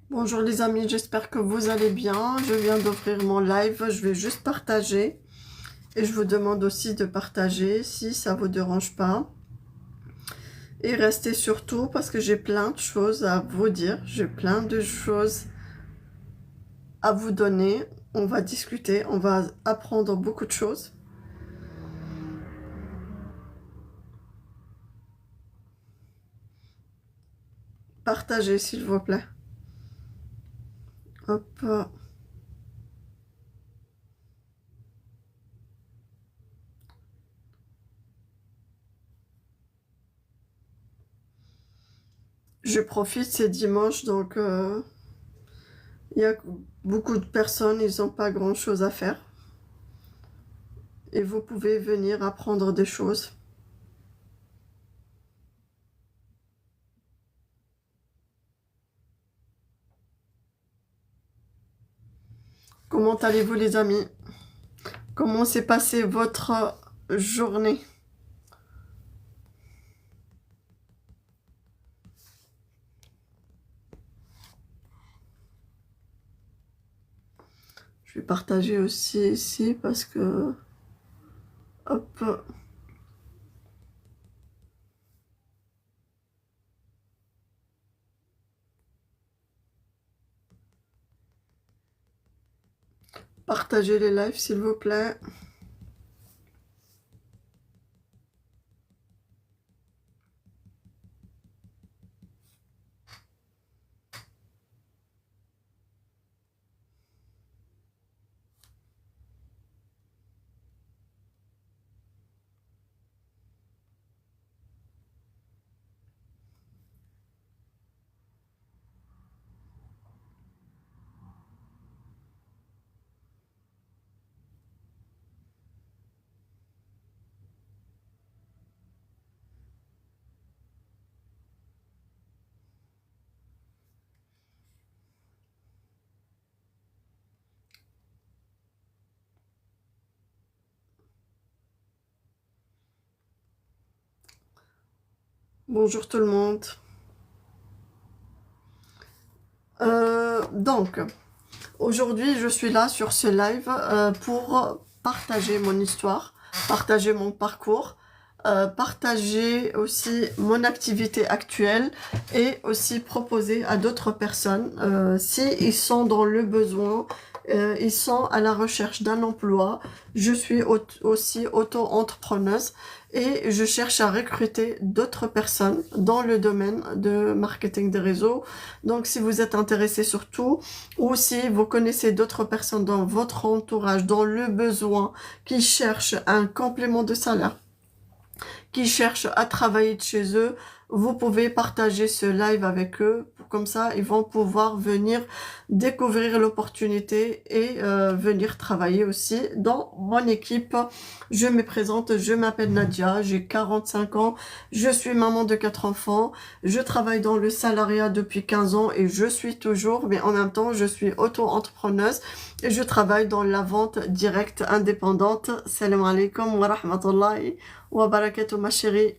Bonjour les amis, j'espère que vous allez bien. Je viens d'ouvrir mon live, je vais juste partager. Et je vous demande aussi de partager si ça vous dérange pas. Et restez surtout parce que j'ai plein de choses à vous dire. J'ai plein de choses à vous donner. On va discuter, on va apprendre beaucoup de choses. Partagez s'il vous plaît. Hop. Je profite, c'est dimanche, donc il y a beaucoup de personnes, ils n'ont pas grand-chose à faire. Et vous pouvez venir apprendre des choses. Comment allez-vous les amis? Comment s'est passée votre journée? Je vais partager aussi ici parce que... Hop. Partagez les lives s'il vous plaît. Bonjour tout le monde. Donc, aujourd'hui je suis là sur ce live pour partager mon histoire, partager mon parcours, partager aussi mon activité actuelle et aussi proposer à d'autres personnes si ils sont dans le besoin, ils sont à la recherche d'un emploi. Je suis aussi auto-entrepreneuse et je cherche à recruter d'autres personnes dans le domaine de marketing des réseaux. Donc si vous êtes intéressé surtout ou si vous connaissez d'autres personnes dans votre entourage dans le besoin qui cherchent un complément de salaire, qui cherchent à travailler de chez eux, vous pouvez partager ce live avec eux. Comme ça, ils vont pouvoir venir découvrir l'opportunité et venir travailler aussi dans mon équipe. Je me présente, je m'appelle Nadia, j'ai 45 ans, je suis maman de 4 enfants, je travaille dans le salariat depuis 15 ans et je suis toujours, mais en même temps, je suis auto-entrepreneuse et je travaille dans la vente directe indépendante. Salam alaikum wa rahmatullahi wa barakatuh ma chérie.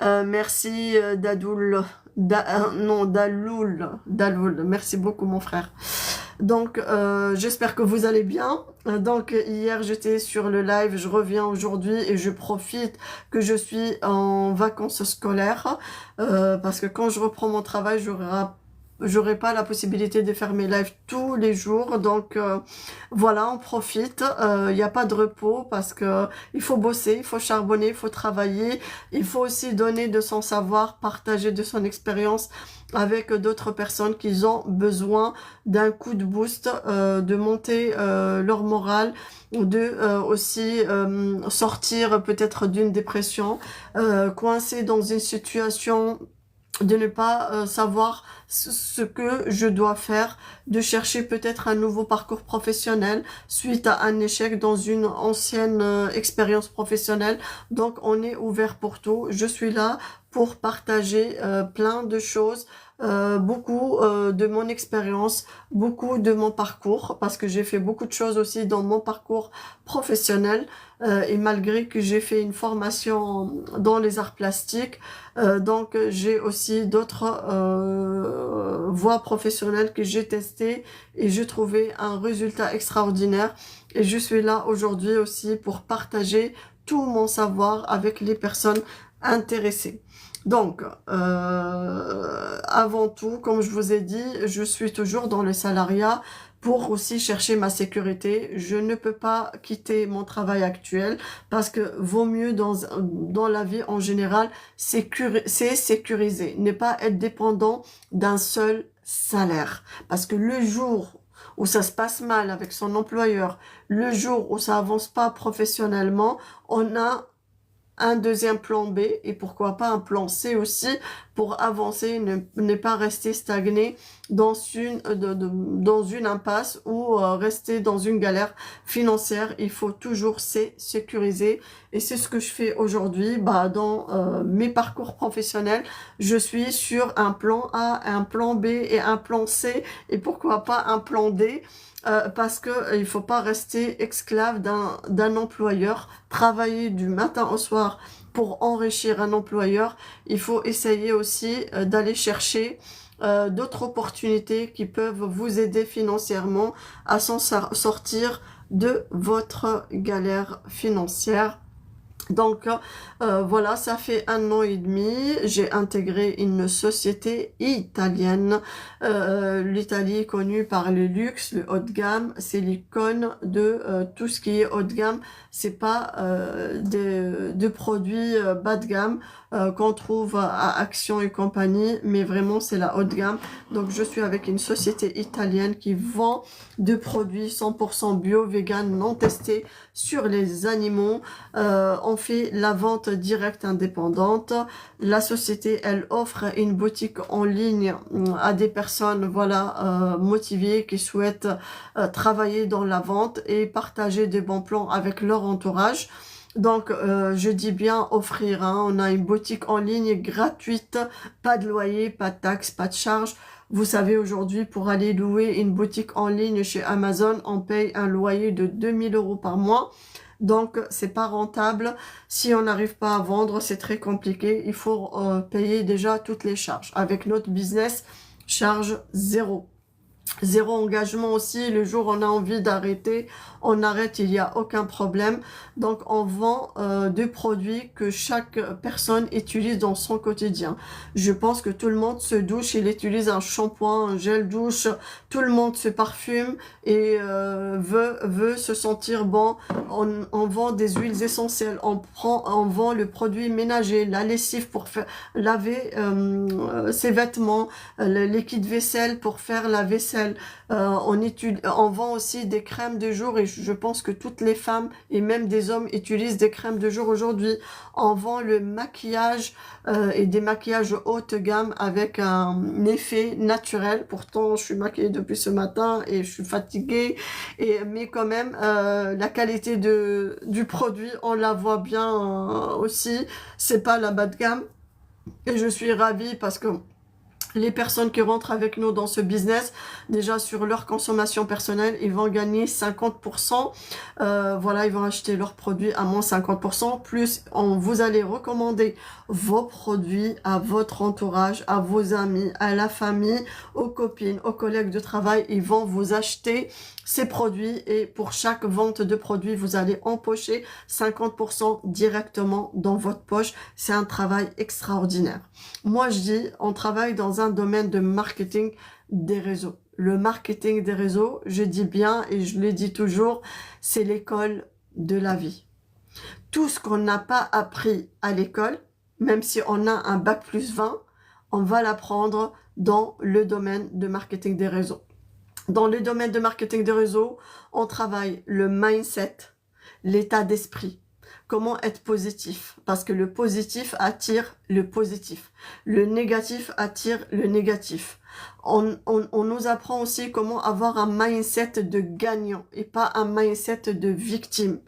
Merci Dadoul. Non, Daloul. Merci beaucoup mon frère. Donc, j'espère que vous allez bien. Donc, hier, j'étais sur le live. Je reviens aujourd'hui et je profite que je suis en vacances scolaires. Parce que quand je reprends mon travail, j'aurai pas la possibilité de faire mes lives tous les jours. Donc, voilà, on profite. Il n'y a pas de repos parce que il faut bosser, il faut charbonner, il faut travailler. Il faut aussi donner de son savoir, partager de son expérience avec d'autres personnes qui ont besoin d'un coup de boost, de monter leur morale, de aussi sortir peut-être d'une dépression, coincé dans une situation de ne pas savoir ce que je dois faire, de chercher peut-être un nouveau parcours professionnel suite à un échec dans une ancienne expérience professionnelle. Donc on est ouvert pour tout. Je suis là pour partager plein de choses beaucoup de mon expérience, beaucoup de mon parcours, parce que j'ai fait beaucoup de choses aussi dans mon parcours professionnel, et malgré que j'ai fait une formation dans les arts plastiques, donc j'ai aussi d'autres voies professionnelles que j'ai testées et j'ai trouvé un résultat extraordinaire. Et je suis là aujourd'hui aussi pour partager tout mon savoir avec les personnes intéressées. Donc, avant tout, comme je vous ai dit, je suis toujours dans le salariat pour aussi chercher ma sécurité. Je ne peux pas quitter mon travail actuel parce que vaut mieux dans la vie en général, c'est sécuriser, ne pas être dépendant d'un seul salaire. Parce que le jour où ça se passe mal avec son employeur, le jour où ça avance pas professionnellement, on a un deuxième plan B et pourquoi pas un plan C aussi pour avancer, ne pas rester stagné dans dans une impasse ou rester dans une galère financière. Il faut toujours sécuriser et c'est ce que je fais aujourd'hui. Dans mes parcours professionnels, je suis sur un plan A, un plan B et un plan C et pourquoi pas un plan D. Parce que il faut pas rester esclave d'un employeur, travailler du matin au soir pour enrichir un employeur. Il faut essayer aussi d'aller chercher d'autres opportunités qui peuvent vous aider financièrement à s'en sortir de votre galère financière. Donc voilà, ça fait 1 an et demi, j'ai intégré une société italienne. L'Italie est connue par le luxe, le haut de gamme, c'est l'icône de tout ce qui est haut de gamme. C'est pas des produits bas de gamme qu'on trouve à Action et compagnie, mais vraiment c'est la haute gamme. Donc je suis avec une société italienne qui vend de produits 100% bio, vegan, non testés sur les animaux. On fait la vente directe indépendante. La société, elle offre une boutique en ligne à des personnes motivées qui souhaitent travailler dans la vente et partager des bons plans avec leur entourage. Donc, je dis bien offrir. On a une boutique en ligne gratuite, pas de loyer, pas de taxes, pas de charges. Vous savez, aujourd'hui, pour aller louer une boutique en ligne chez Amazon, on paye un loyer de 2000 € par mois. Donc, c'est pas rentable. Si on n'arrive pas à vendre, c'est très compliqué. Il faut payer déjà toutes les charges. Avec notre business, charge zéro. Zéro engagement aussi, le jour où on a envie d'arrêter, on arrête, il n'y a aucun problème. Donc on vend des produits que chaque personne utilise dans son quotidien. Je pense que tout le monde se douche, il utilise un shampoing, un gel douche, tout le monde se parfume et veut se sentir bon. On vend des huiles essentielles, on vend le produit ménager, la lessive pour faire laver ses vêtements, le liquide vaisselle pour faire la vaisselle. On vend aussi des crèmes de jour et je pense que toutes les femmes et même des hommes utilisent des crèmes de jour aujourd'hui. On vend le maquillage et des maquillages haute gamme avec un effet naturel. Pourtant, je suis maquillée depuis ce matin et je suis fatiguée. Mais quand même, la qualité du produit, on la voit bien aussi. C'est pas la bas de gamme. Et je suis ravie parce que les personnes qui rentrent avec nous dans ce business, déjà sur leur consommation personnelle, ils vont gagner 50%. Ils vont acheter leurs produits à moins 50%. Plus, vous allez recommander vos produits à votre entourage, à vos amis, à la famille, aux copines, aux collègues de travail. Ils vont vous acheter ces produits et pour chaque vente de produits, vous allez empocher 50% directement dans votre poche. C'est un travail extraordinaire. Moi, je dis, on travaille dans un domaine de marketing des réseaux. Le marketing des réseaux, je dis bien et je le dis toujours, c'est l'école de la vie. Tout ce qu'on n'a pas appris à l'école, même si on a un bac+20, on va l'apprendre dans le domaine de marketing des réseaux. Dans le domaine de marketing des réseaux, on travaille le mindset, l'état d'esprit. Comment être positif? Parce que le positif attire le positif. Le négatif attire le négatif. On nous apprend aussi comment avoir un mindset de gagnant et pas un mindset de victime.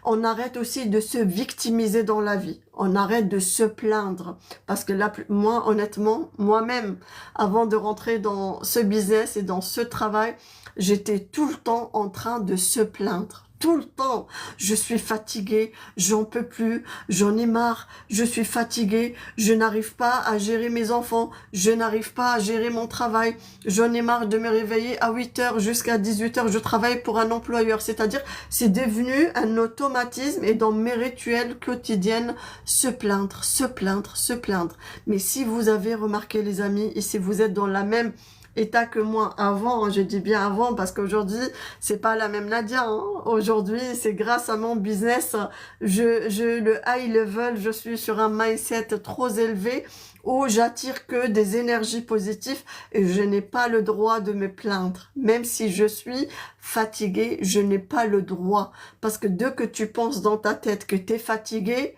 On arrête aussi de se victimiser dans la vie. On arrête de se plaindre. Parce que là, moi, honnêtement, moi-même, avant de rentrer dans ce business et dans ce travail, j'étais tout le temps en train de se plaindre. Tout le temps, je suis fatiguée, j'en peux plus, j'en ai marre, je suis fatiguée, je n'arrive pas à gérer mes enfants, je n'arrive pas à gérer mon travail, j'en ai marre de me réveiller à 8 heures jusqu'à 18 heures, je travaille pour un employeur, c'est-à-dire c'est devenu un automatisme et dans mes rituels quotidiens, se plaindre, se plaindre, se plaindre. Mais si vous avez remarqué les amis, et si vous êtes dans la même état que moi avant, je dis bien avant parce qu'aujourd'hui c'est pas la même Nadia, hein. Aujourd'hui c'est grâce à mon business, le high level, je suis sur un mindset trop élevé où j'attire que des énergies positives et je n'ai pas le droit de me plaindre. Même si je suis fatiguée, je n'ai pas le droit parce que dès que tu penses dans ta tête que tu es fatigué,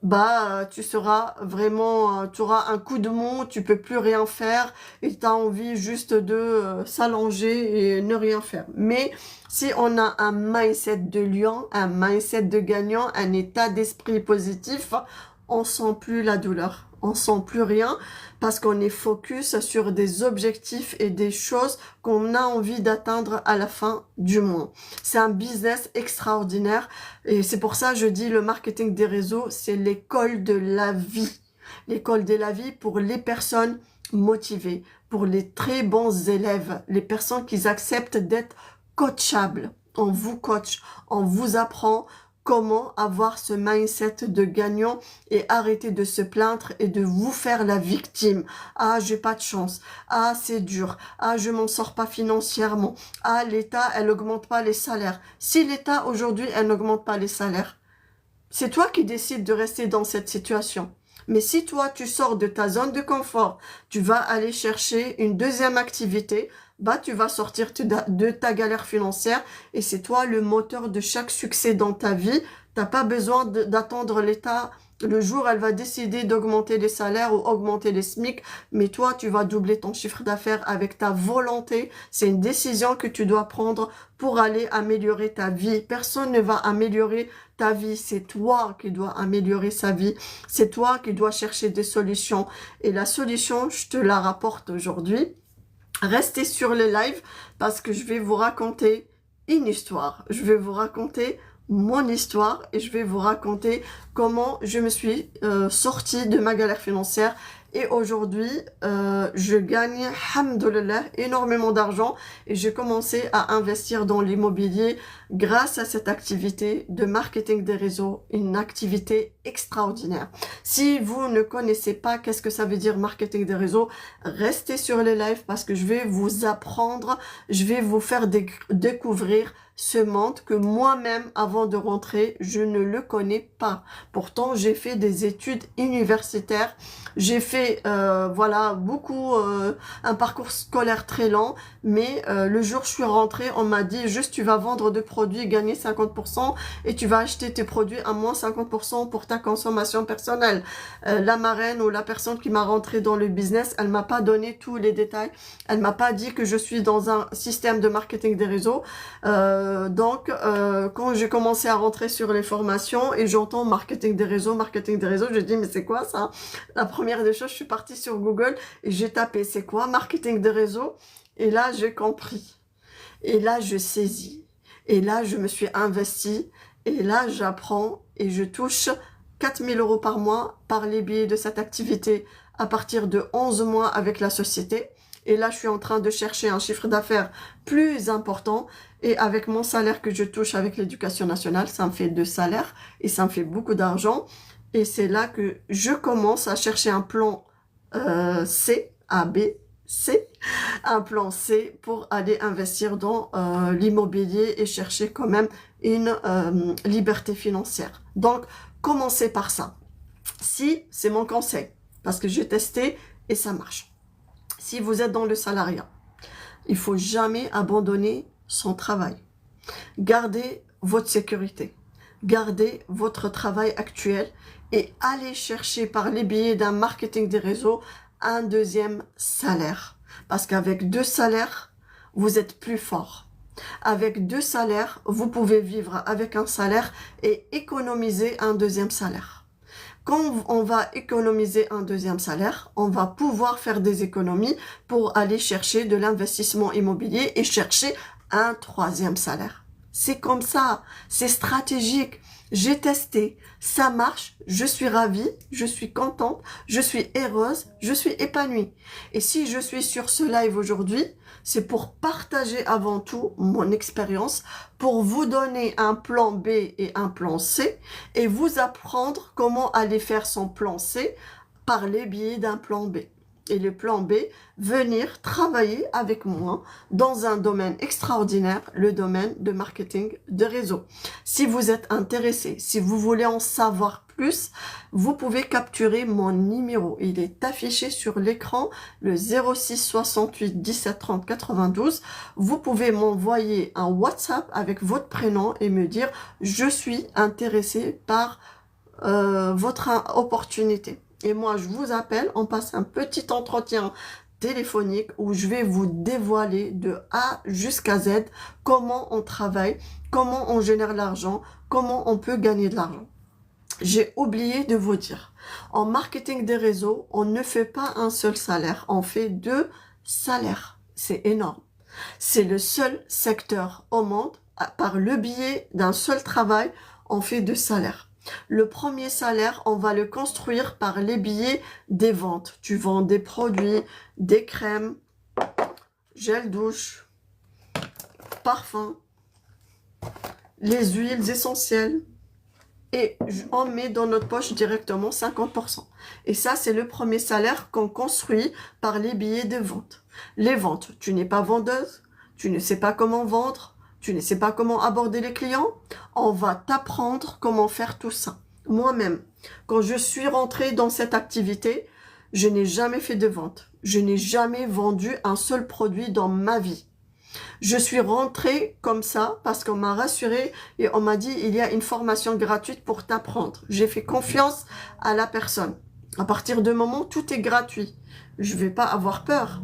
bah tu seras vraiment, tu auras un coup de mou, tu peux plus rien faire et tu as envie juste de s'allonger et ne rien faire. Mais si on a un mindset de lion, un mindset de gagnant, un état d'esprit positif, on sent plus la douleur, on sent plus rien parce qu'on est focus sur des objectifs et des choses qu'on a envie d'atteindre à la fin du mois. C'est un business extraordinaire et c'est pour ça que je dis le marketing des réseaux, c'est l'école de la vie. L'école de la vie pour les personnes motivées, pour les très bons élèves, les personnes qui acceptent d'être coachables. On vous coach, on vous apprend comment avoir ce mindset de gagnant et arrêter de se plaindre et de vous faire la victime. Ah, j'ai pas de chance. Ah, c'est dur. Ah, je m'en sors pas financièrement. Ah, l'État, elle augmente pas les salaires. Si l'État, aujourd'hui, elle n'augmente pas les salaires, c'est toi qui décides de rester dans cette situation. Mais si toi, tu sors de ta zone de confort, tu vas aller chercher une deuxième activité, bah tu vas sortir de ta galère financière et c'est toi le moteur de chaque succès dans ta vie. T'as pas besoin d'attendre l'État. Le jour, elle va décider d'augmenter les salaires ou augmenter les SMIC, mais toi, tu vas doubler ton chiffre d'affaires avec ta volonté. C'est une décision que tu dois prendre pour aller améliorer ta vie. Personne ne va améliorer ta vie, c'est toi qui dois améliorer sa vie. C'est toi qui dois chercher des solutions. Et la solution, je te la rapporte aujourd'hui. Restez sur les lives parce que je vais vous raconter une histoire. Je vais vous raconter mon histoire et je vais vous raconter comment je me suis sortie de ma galère financière. Et aujourd'hui, je gagne, alhamdoulilah, énormément d'argent et j'ai commencé à investir dans l'immobilier grâce à cette activité de marketing des réseaux, une activité extraordinaire. Si vous ne connaissez pas qu'est-ce que ça veut dire marketing des réseaux, restez sur les lives parce que je vais vous apprendre, je vais vous faire découvrir ce monde que moi-même, avant de rentrer, je ne le connais pas. Pourtant, j'ai fait des études universitaires, j'ai fait, voilà, beaucoup, un parcours scolaire très lent, mais le jour où je suis rentrée, on m'a dit juste tu vas vendre de produits, gagner 50% et tu vas acheter tes produits à moins 50% pour ta consommation personnelle. La marraine ou la personne qui m'a rentré dans le business, elle m'a pas donné tous les détails, elle m'a pas dit que je suis dans un système de marketing des réseaux. Donc, quand j'ai commencé à rentrer sur les formations et j'entends marketing des réseaux, je dis mais c'est quoi ça? La première des choses, je suis partie sur Google et j'ai tapé c'est quoi marketing des réseaux? Et là, j'ai compris. Et là, je saisis. Et là, je me suis investie. Et là, j'apprends et je touche 4 000 € par mois par les billets de cette activité à partir de 11 mois avec la société. Et là, je suis en train de chercher un chiffre d'affaires plus important. Et avec mon salaire que je touche avec l'éducation nationale, ça me fait 2 salaires et ça me fait beaucoup d'argent. Et c'est là que je commence à chercher un plan C, A, B, C, un plan C pour aller investir dans l'immobilier et chercher quand même une liberté financière. Donc, commencez par ça. Si, c'est mon conseil, parce que j'ai testé et ça marche. Si vous êtes dans le salariat, il faut jamais abandonner son travail. Gardez votre sécurité. Gardez votre travail actuel et allez chercher par les biais d'un marketing des réseaux un deuxième salaire. Parce qu'avec 2 salaires, vous êtes plus fort. Avec 2 salaires, vous pouvez vivre avec un salaire et économiser un deuxième salaire. Quand on va économiser un deuxième salaire, on va pouvoir faire des économies pour aller chercher de l'investissement immobilier et chercher un troisième salaire. C'est comme ça, c'est stratégique. J'ai testé, ça marche, je suis ravie, je suis contente, je suis heureuse, je suis épanouie. Et si je suis sur ce live aujourd'hui, c'est pour partager avant tout mon expérience, pour vous donner un plan B et un plan C, et vous apprendre comment aller faire son plan C par les biais d'un plan B. Et le plan B, venir travailler avec moi dans un domaine extraordinaire, le domaine de marketing de réseau. Si vous êtes intéressé, si vous voulez en savoir plus, vous pouvez capturer mon numéro. Il est affiché sur l'écran, le 06 68 17 30 92. Vous pouvez m'envoyer un WhatsApp avec votre prénom et me dire « Je suis intéressé par votre opportunité ». Et moi, je vous appelle, on passe un petit entretien téléphonique où je vais vous dévoiler de A jusqu'à Z comment on travaille, comment on génère l'argent, comment on peut gagner de l'argent. J'ai oublié de vous dire, en marketing des réseaux, on ne fait pas un seul salaire, on fait 2 salaires. C'est énorme. C'est le seul secteur au monde, par le biais d'un seul travail, on fait 2 salaires. Le premier salaire, on va le construire par les biais des ventes. Tu vends des produits, des crèmes, gel douche, parfums, les huiles essentielles. Et on met dans notre poche directement 50%. Et ça, c'est le premier salaire qu'on construit par les billets de vente. Les ventes, tu n'es pas vendeuse, tu ne sais pas comment vendre, tu ne sais pas comment aborder les clients, on va t'apprendre comment faire tout ça. Moi-même, quand je suis rentrée dans cette activité, je n'ai jamais fait de vente. Je n'ai jamais vendu un seul produit dans ma vie. Je suis rentrée comme ça parce qu'on m'a rassurée et on m'a dit il y a une formation gratuite pour t'apprendre. J'ai fait confiance à la personne. À partir du moment où tout est gratuit, je vais pas avoir peur.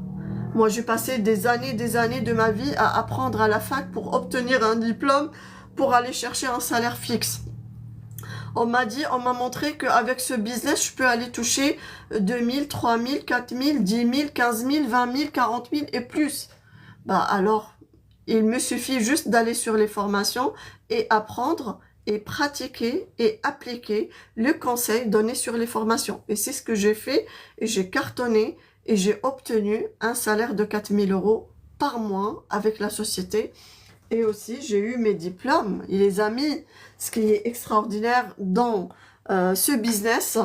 Moi, j'ai passé des années de ma vie à apprendre à la fac pour obtenir un diplôme, pour aller chercher un salaire fixe. On m'a montré qu'avec ce business, je peux aller toucher 2000, 3000, 4000, 10 000, 15 000, 20 000, 40 000 et plus. Bah alors, il me suffit juste d'aller sur les formations et apprendre et pratiquer et appliquer le conseil donné sur les formations. Et c'est ce que j'ai fait et j'ai cartonné et j'ai obtenu un salaire de 4 000 € par mois avec la société. Et aussi, j'ai eu mes diplômes. Et les amis, ce qui est extraordinaire dans ce business,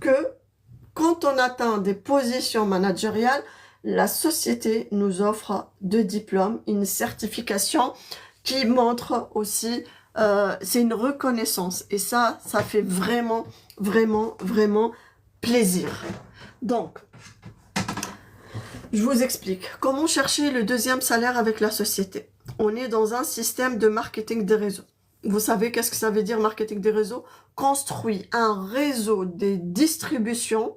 que quand on atteint des positions managériales, la société nous offre 2 diplômes, une certification qui montre aussi, c'est une reconnaissance. Et ça fait vraiment, vraiment, vraiment plaisir. Donc, je vous explique. Comment chercher le deuxième salaire avec la société? On est dans un système de marketing des réseaux. Vous savez qu'est-ce que ça veut dire marketing des réseaux? Construit un réseau de distribution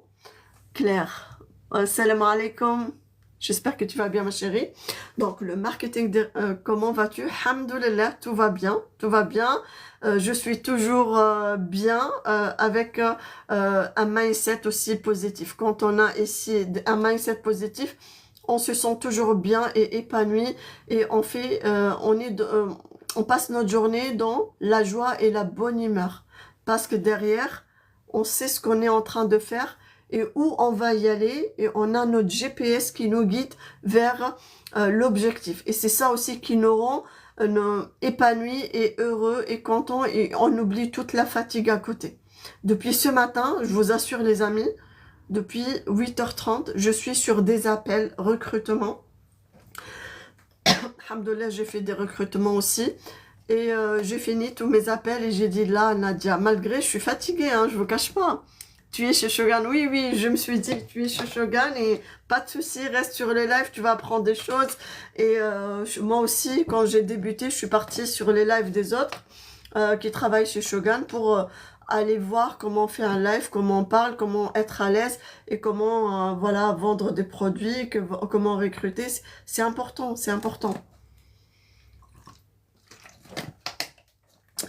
clair. Salam alaikum. J'espère que tu vas bien, ma chérie. Donc, le marketing, comment vas-tu? Alhamdoulilah, tout va bien, tout va bien. Je suis toujours bien avec un mindset aussi positif. Quand on a ici un mindset positif, on se sent toujours bien et épanoui et on fait, on passe notre journée dans la joie et la bonne humeur. Parce que derrière, on sait ce qu'on est en train de faire et où on va y aller et on a notre GPS qui nous guide vers l'objectif. Et c'est ça aussi qui nous rend épanouis et heureux et contents et on oublie toute la fatigue à côté. Depuis ce matin, je vous assure les amis, depuis 8h30, je suis sur des appels recrutement. Alhamdoulilah, j'ai fait des recrutements aussi. Et j'ai fini tous mes appels et j'ai dit là, Nadia, malgré, je suis fatiguée, hein, je vous cache pas. Tu es chez Shogun, oui, oui, je me suis dit que tu es chez Shogun et pas de souci, reste sur les lives, tu vas apprendre des choses. Et moi aussi, quand j'ai débuté, je suis partie sur les lives des autres qui travaillent chez Shogun pour aller voir comment on fait un live, comment on parle, comment être à l'aise et comment voilà, vendre des produits, comment recruter. C'est important, c'est important.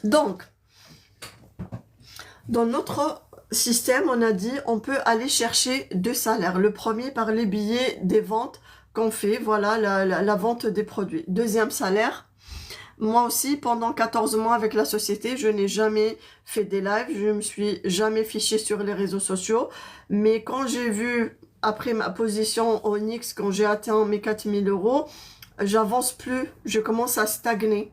Donc, dans notre système, on a dit, on peut aller chercher 2 salaires. Le premier par les billets des ventes qu'on fait, voilà, la vente des produits. Deuxième salaire, moi aussi, pendant 14 mois avec la société, je n'ai jamais fait des lives, je ne me suis jamais fichée sur les réseaux sociaux. Mais quand j'ai vu, après ma position au Onyx, quand j'ai atteint mes 4000 euros, j'avance plus, je commence à stagner.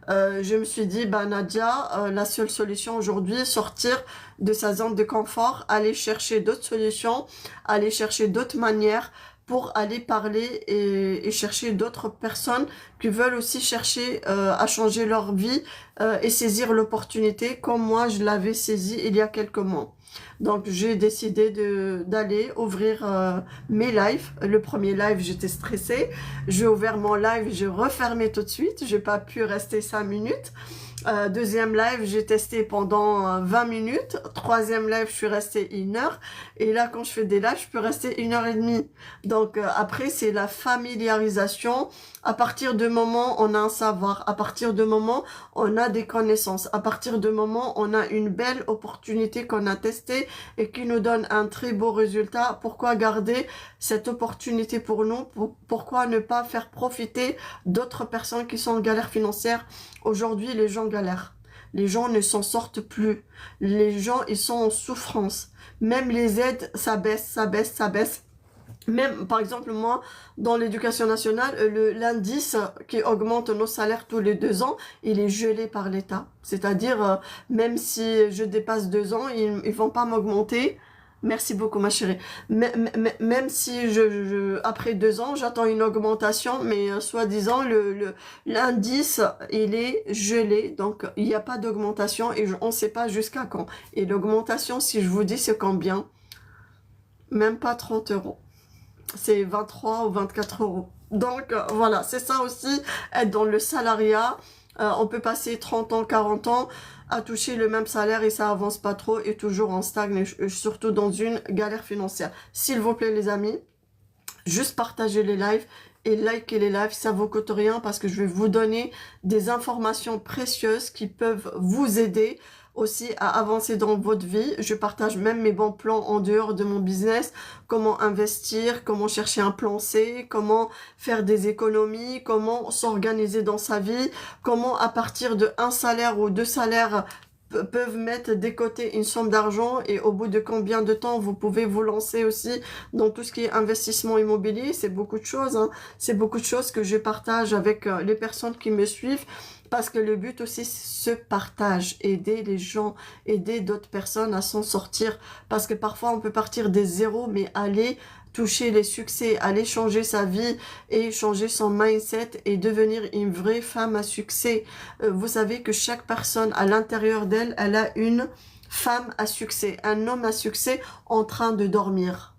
Je me suis dit, bah Nadia, la seule solution aujourd'hui, sortir de sa zone de confort, aller chercher d'autres solutions, aller chercher d'autres manières pour aller parler et chercher d'autres personnes qui veulent aussi chercher à changer leur vie et saisir l'opportunité comme moi je l'avais saisi il y a quelques mois. Donc j'ai décidé d'aller ouvrir mes lives. Le premier live, j'étais stressée. J'ai ouvert mon live, j'ai refermé tout de suite. J'ai pas pu rester 5 minutes. Deuxième live, j'ai testé pendant 20 minutes. Troisième live, je suis restée 1 heure. Et là, quand je fais des lives, je peux rester 1 heure et demie. Donc après, c'est la familiarisation. À partir du moment on a un savoir, à partir du moment on a des connaissances, à partir du moment on a une belle opportunité qu'on a testée et qui nous donne un très beau résultat, pourquoi garder cette opportunité pour nous? Pourquoi ne pas faire profiter d'autres personnes qui sont en galère financière? Aujourd'hui, les gens galèrent. Les gens ne s'en sortent plus. Les gens, ils sont en souffrance. Même les aides, ça baisse, ça baisse, ça baisse. Même, par exemple, moi, dans l'éducation nationale, l'indice qui augmente nos salaires tous les 2 ans, il est gelé par l'État. C'est-à-dire, même si je dépasse 2 ans, ils vont pas m'augmenter. Merci beaucoup, ma chérie. Même si après 2 ans, j'attends une augmentation, mais soi-disant, l'indice, il est gelé. Donc, il n'y a pas d'augmentation et on ne sait pas jusqu'à quand. Et l'augmentation, si je vous dis, c'est combien? Même pas 30 euros. C'est 23 ou 24 euros. Donc, voilà, c'est ça aussi, être dans le salariat. On peut passer 30 ans, 40 ans à toucher le même salaire et ça avance pas trop et toujours en stagne, et surtout dans une galère financière. S'il vous plaît, les amis, juste partagez les lives et likez les lives, ça vous coûte rien parce que je vais vous donner des informations précieuses qui peuvent vous aider aussi à avancer dans votre vie. Je partage même mes bons plans en dehors de mon business, comment investir, comment chercher un plan C, comment faire des économies, comment s'organiser dans sa vie, comment à partir de 1 salaire ou 2 salaires peuvent mettre de côté une somme d'argent et au bout de combien de temps vous pouvez vous lancer aussi dans tout ce qui est investissement immobilier. C'est beaucoup de choses, hein. C'est beaucoup de choses que je partage avec les personnes qui me suivent parce que le but aussi c'est ce partage, aider les gens, aider d'autres personnes à s'en sortir parce que parfois on peut partir des zéros mais aller toucher les succès, aller changer sa vie et changer son mindset et devenir une vraie femme à succès. Vous savez que chaque personne à l'intérieur d'elle, elle a une femme à succès, un homme à succès en train de dormir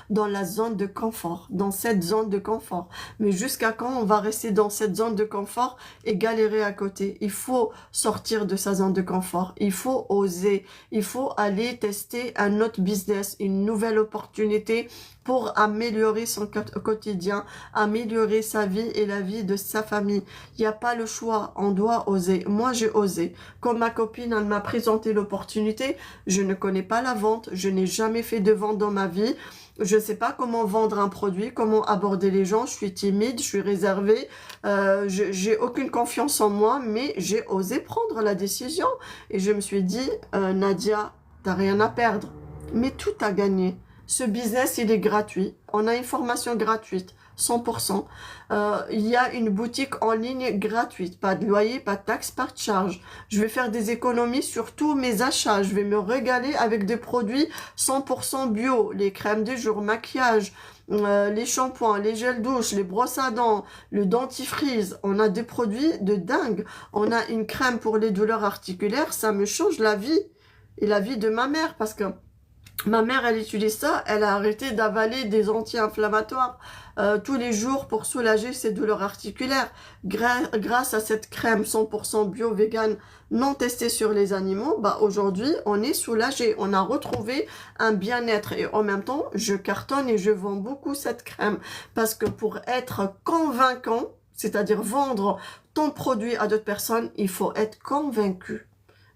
dans la zone de confort, dans cette zone de confort. Mais jusqu'à quand on va rester dans cette zone de confort et galérer à côté? Il faut sortir de sa zone de confort, il faut oser, il faut aller tester un autre business, une nouvelle opportunité pour améliorer son quotidien, améliorer sa vie et la vie de sa famille. Il n'y a pas le choix, on doit oser. Moi, j'ai osé. Quand ma copine, elle m'a présenté l'opportunité, je ne connais pas la vente, je n'ai jamais fait de vente dans ma vie. Je ne sais pas comment vendre un produit, comment aborder les gens. Je suis timide, je suis réservée, j'ai aucune confiance en moi, mais j'ai osé prendre la décision. Et je me suis dit, Nadia, t'as rien à perdre, mais tout à gagner. Ce business, il est gratuit. On a une formation gratuite, 100%. Il y a une boutique en ligne gratuite. Pas de loyer, pas de taxes, pas de charge. Je vais faire des économies sur tous mes achats. Je vais me régaler avec des produits 100% bio. Les crèmes de jour, maquillage, les shampoings, les gels douche, les brosses à dents, le dentifrice. On a des produits de dingue. On a une crème pour les douleurs articulaires. Ça me change la vie. Et la vie de ma mère parce que ma mère, elle utilise ça, elle a arrêté d'avaler des anti-inflammatoires tous les jours pour soulager ses douleurs articulaires. Grâce à cette crème 100% bio, vegan, non testée sur les animaux, bah aujourd'hui, on est soulagé. On a retrouvé un bien-être et en même temps, je cartonne et je vends beaucoup cette crème parce que pour être convaincant, c'est-à-dire vendre ton produit à d'autres personnes, il faut être convaincu.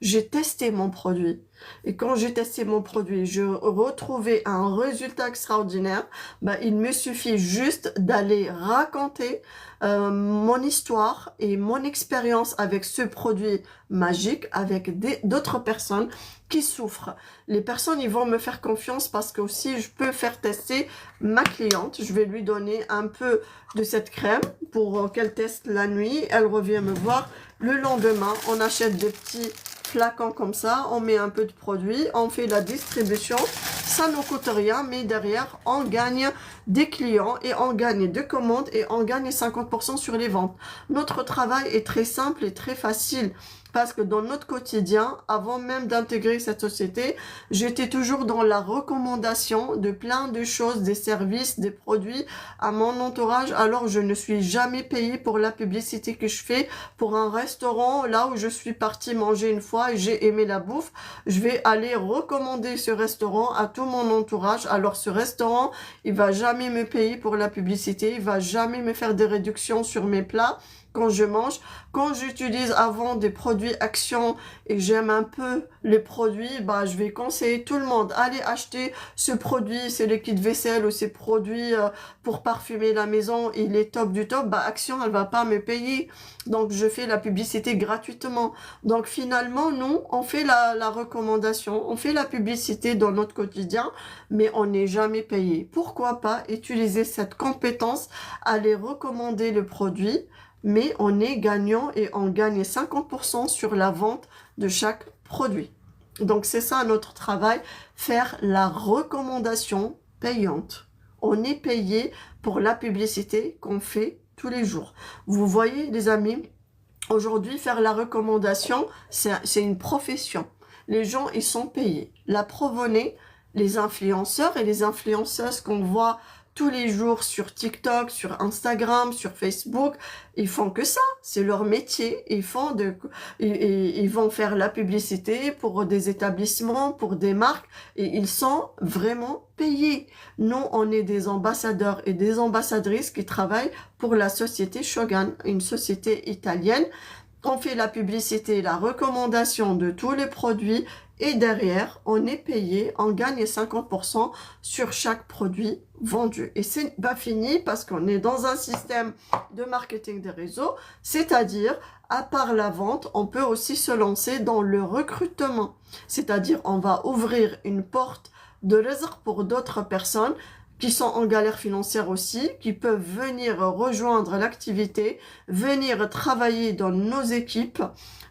j'ai testé mon produit. Et quand j'ai testé mon produit, je retrouvais un résultat extraordinaire. Bah, il me suffit juste d'aller raconter mon histoire et mon expérience avec ce produit magique, avec d'autres personnes qui souffrent. Les personnes, ils vont me faire confiance parce que aussi je peux faire tester ma cliente. Je vais lui donner un peu de cette crème pour qu'elle teste la nuit. Elle revient me voir. Le lendemain, on achète des petits flacons comme ça, on met un peu de produit, on fait la distribution, ça ne nous coûte rien, mais derrière, on gagne des clients et on gagne des commandes et on gagne 50% sur les ventes. Notre travail est très simple et très facile. Parce que dans notre quotidien, avant même d'intégrer cette société, j'étais toujours dans la recommandation de plein de choses, des services, des produits à mon entourage. Alors, je ne suis jamais payée pour la publicité que je fais pour un restaurant. Là où je suis partie manger une fois et j'ai aimé la bouffe, je vais aller recommander ce restaurant à tout mon entourage. Alors, ce restaurant, il va jamais me payer pour la publicité. Il va jamais me faire des réductions sur mes plats quand je mange. Quand j'utilise avant des produits Action et j'aime un peu les produits, bah, je vais conseiller tout le monde. Allez acheter ce produit, c'est liquide vaisselle ou ces produits pour parfumer la maison, il est top du top. Bah, Action, elle va pas me payer. Donc, je fais la publicité gratuitement. Donc, finalement, nous, on fait la recommandation, on fait la publicité dans notre quotidien, mais on n'est jamais payé. Pourquoi pas utiliser cette compétence, aller recommander le produit, mais on est gagnant et on gagne 50% sur la vente de chaque produit. Donc, c'est ça notre travail, faire la recommandation payante. On est payé pour la publicité qu'on fait tous les jours. Vous voyez, les amis, aujourd'hui, faire la recommandation, c'est une profession. Les gens, ils sont payés. La preuve en est, les influenceurs et les influenceuses qu'on voit tous les jours sur TikTok, sur Instagram, sur Facebook, ils font que ça, c'est leur métier. Ils vont faire la publicité pour des établissements, pour des marques, et ils sont vraiment payés. Nous, on est des ambassadeurs et des ambassadrices qui travaillent pour la société Shogun, une société italienne. On fait la publicité, la recommandation de tous les produits et derrière, on est payé, on gagne 50% sur chaque produit vendu. Et c'est pas fini parce qu'on est dans un système de marketing des réseaux, c'est-à-dire, à part la vente, on peut aussi se lancer dans le recrutement. C'est-à-dire, on va ouvrir une porte de réserve pour d'autres personnes qui sont en galère financière aussi, qui peuvent venir rejoindre l'activité, venir travailler dans nos équipes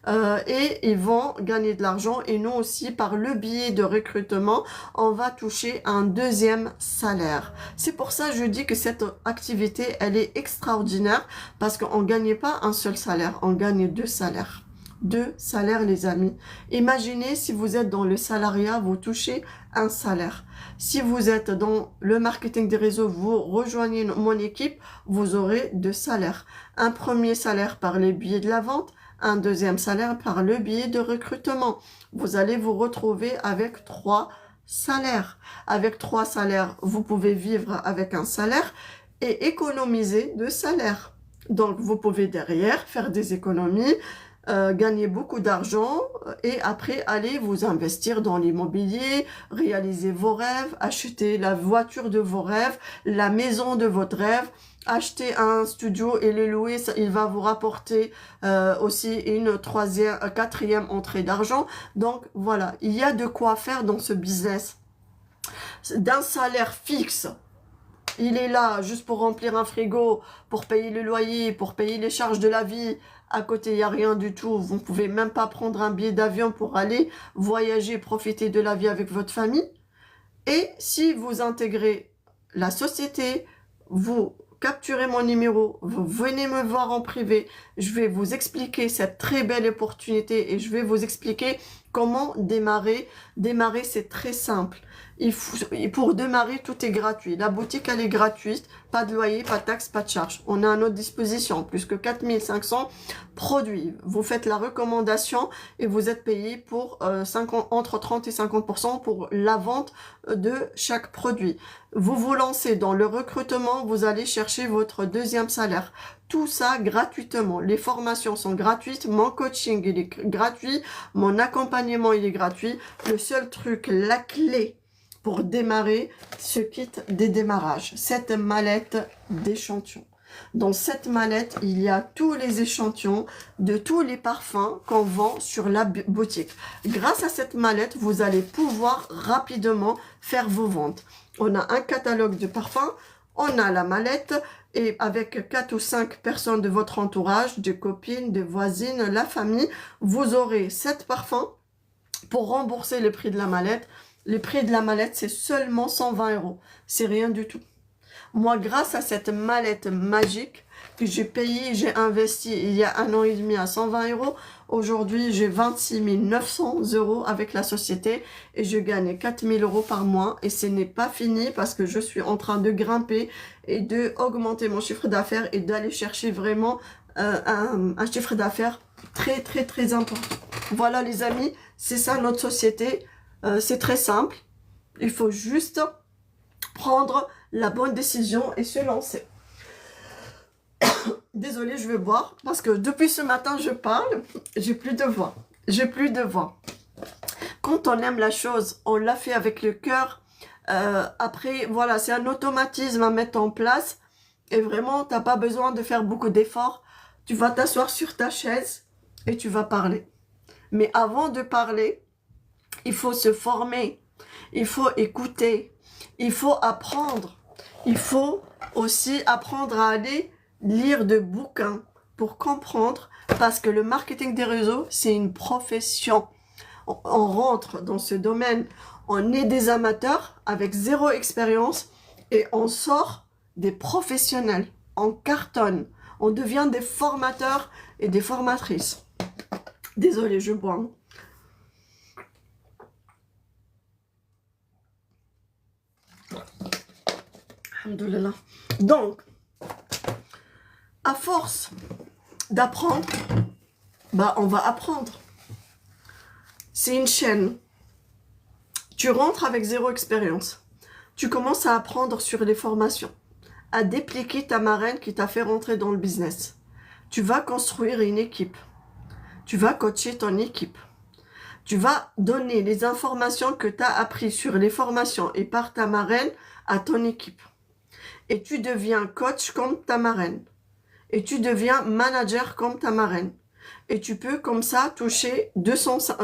et ils vont gagner de l'argent. Et nous aussi, par le biais de recrutement, on va toucher un deuxième salaire. C'est pour ça que je dis que cette activité, elle est extraordinaire parce qu'on ne gagne pas un seul salaire, on gagne deux salaires. Deux salaires, les amis. Imaginez si vous êtes dans le salariat, vous touchez un salaire. Si vous êtes dans le marketing des réseaux, vous rejoignez mon équipe, vous aurez deux salaires. Un premier salaire par le biais de la vente, un deuxième salaire par le biais de recrutement. Vous allez vous retrouver avec trois salaires. Avec trois salaires, vous pouvez vivre avec un salaire et économiser deux salaires. Donc, vous pouvez derrière faire des économies, gagner beaucoup d'argent et après aller vous investir dans l'immobilier, réaliser vos rêves, acheter la voiture de vos rêves, la maison de votre rêve, acheter un studio et le louer, il va vous rapporter aussi une quatrième entrée d'argent. Donc voilà, il y a de quoi faire dans ce business. D'un salaire fixe, il est là juste pour remplir un frigo, pour payer le loyer, pour payer les charges de la vie. À côté, il n'y a rien du tout. Vous ne pouvez même pas prendre un billet d'avion pour aller voyager, profiter de la vie avec votre famille. Et si vous intégrez la société, vous capturez mon numéro, vous venez me voir en privé, je vais vous expliquer cette très belle opportunité et je vais vous expliquer comment démarrer. Démarrer, c'est très simple. Pour démarrer, tout est gratuit. La boutique, elle est gratuite. Pas de loyer, pas de taxe, pas de charge. On a à notre disposition plus que 4500 produits. Vous faites la recommandation et vous êtes payé pour entre 30 et 50% pour la vente de chaque produit. Vous vous lancez dans le recrutement, vous allez chercher votre deuxième salaire. tout ça gratuitement. Les formations sont gratuites, mon coaching il est gratuit, mon accompagnement il est gratuit. Le seul truc, la clé pour démarrer, ce kit des démarrages, cette mallette d'échantillons. Dans cette mallette, il y a tous les échantillons de tous les parfums qu'on vend sur la boutique. Grâce à cette mallette, vous allez pouvoir rapidement faire vos ventes. On a un catalogue de parfums, on a la mallette et avec 4 ou 5 personnes de votre entourage, des copines, des voisines, la famille, vous aurez 7 parfums pour rembourser le prix de la mallette. Le prix de la mallette, c'est seulement 120 €. C'est rien du tout. Moi, grâce à cette mallette magique que j'ai payée, j'ai investi il y a 1 an et demi à 120 €. Aujourd'hui, j'ai 26 900 € avec la société et je gagne 4 000 € par mois. Et ce n'est pas fini parce que je suis en train de grimper et de augmenter mon chiffre d'affaires et d'aller chercher vraiment un chiffre d'affaires très, très, très important. Voilà les amis, c'est ça notre société. C'est très simple. Il faut juste prendre la bonne décision et se lancer. Désolée, je vais boire parce que depuis ce matin, je parle, j'ai plus de voix. J'ai plus de voix. Quand on aime la chose, on l'a fait avec le cœur. Après, voilà, c'est un automatisme à mettre en place. Et vraiment, tu n'as pas besoin de faire beaucoup d'efforts. Tu vas t'asseoir sur ta chaise et tu vas parler. Mais avant de parler, il faut se former. Il faut écouter. Il faut apprendre. Il faut aussi apprendre à aller lire de bouquins pour comprendre, parce que le marketing des réseaux, c'est une profession. On rentre dans ce domaine, on est des amateurs avec 0 expérience et on sort des professionnels. On cartonne, on devient des formateurs et des formatrices. Désolée, je bois. Alhamdoulilah. Donc, à force d'apprendre, on va apprendre. C'est une chaîne. Tu rentres avec 0 expérience. Tu commences à apprendre sur les formations, à dépliquer ta marraine qui t'a fait rentrer dans le business. Tu vas construire une équipe. Tu vas coacher ton équipe. Tu vas donner les informations que tu as apprises sur les formations et par ta marraine à ton équipe. Et tu deviens coach comme ta marraine. Et tu deviens manager comme ta marraine. Et tu peux comme ça toucher 2500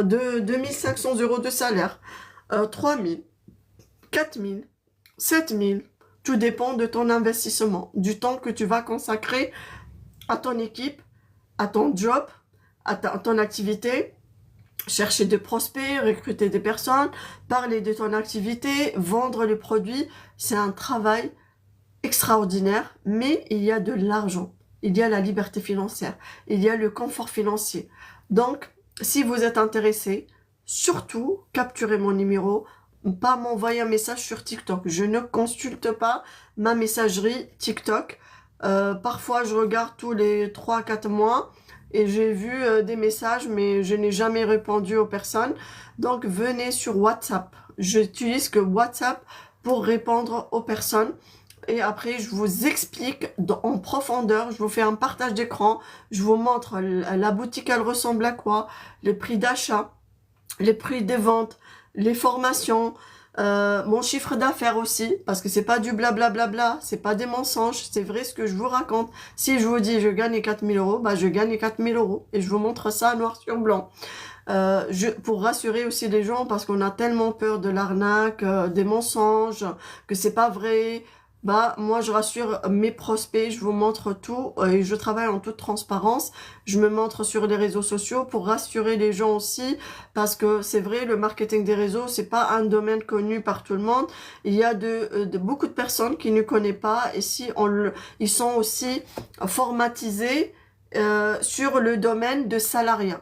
€ de salaire, 3000, 4000, 7000. Tout dépend de ton investissement, du temps que tu vas consacrer à ton équipe, à ton job, à ton activité. Chercher des prospects, recruter des personnes, parler de ton activité, vendre les produits. C'est un travail extraordinaire, mais il y a de l'argent. Il y a la liberté financière, il y a le confort financier. Donc, si vous êtes intéressé, surtout, capturez mon numéro, pas m'envoyer un message sur TikTok. Je ne consulte pas ma messagerie TikTok. Parfois, je regarde tous les 3-4 mois et j'ai vu des messages, mais je n'ai jamais répondu aux personnes. Donc, venez sur WhatsApp. J'utilise que WhatsApp pour répondre aux personnes. Et après, je vous explique en profondeur, je vous fais un partage d'écran, je vous montre la boutique, elle ressemble à quoi, le prix d'achat, les prix des ventes, les formations, mon chiffre d'affaires aussi, parce que c'est pas du blablabla, c'est pas des mensonges, c'est vrai ce que je vous raconte. Si je vous dis je gagne 4 000 €, je gagne 4 000 € et je vous montre ça noir sur blanc. Pour rassurer aussi les gens, parce qu'on a tellement peur de l'arnaque, des mensonges, que c'est pas vrai. Moi, je rassure mes prospects, je vous montre tout et je travaille en toute transparence. Je me montre sur les réseaux sociaux pour rassurer les gens aussi, parce que c'est vrai, le marketing des réseaux, c'est pas un domaine connu par tout le monde. Il y a beaucoup de personnes qui ne connaissent pas et ils sont aussi formatisés sur le domaine de salariat.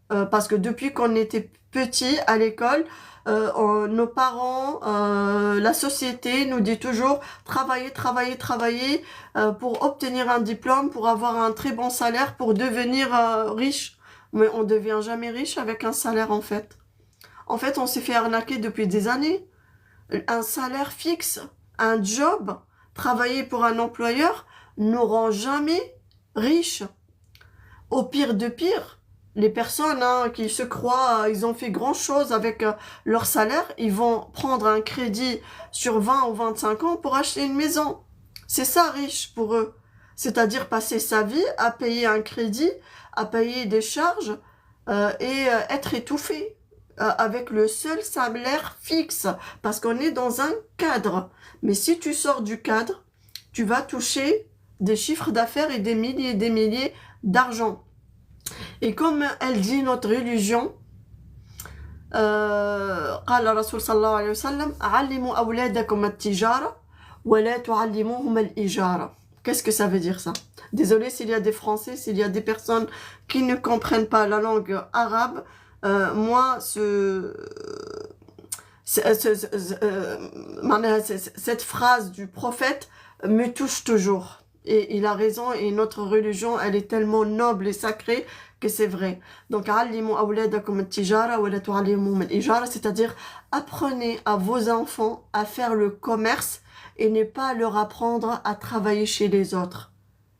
Parce que depuis qu'on était petit à l'école, nos parents, la société nous dit toujours travailler, travailler, travailler pour obtenir un diplôme, pour avoir un très bon salaire, pour devenir riche. Mais on ne devient jamais riche avec un salaire en fait. En fait, on s'est fait arnaquer depuis des années. Un salaire fixe, un job, travailler pour un employeur nous rend jamais riches. Au pire de pire, les personnes qui se croient, ils ont fait grand-chose avec leur salaire, ils vont prendre un crédit sur 20 ou 25 ans pour acheter une maison. C'est ça, riche pour eux. C'est-à-dire passer sa vie à payer un crédit, à payer des charges et être étouffé avec le seul salaire fixe. Parce qu'on est dans un cadre. Mais si tu sors du cadre, tu vas toucher des chiffres d'affaires et des milliers d'argent. Et comme elle dit notre religion, قال الرسول صلى الله عليه وسلم علموا أولادكم التجارة ولا تعلموهم الإجارة. Qu'est-ce que ça veut dire ça? Désolé s'il y a des Français, s'il y a des personnes qui ne comprennent pas la langue arabe. Moi, cette phrase du prophète me touche toujours. Et il a raison, et notre religion, elle est tellement noble et sacrée que c'est vrai. Donc, c'est-à-dire, apprenez à vos enfants à faire le commerce et ne pas leur apprendre à travailler chez les autres.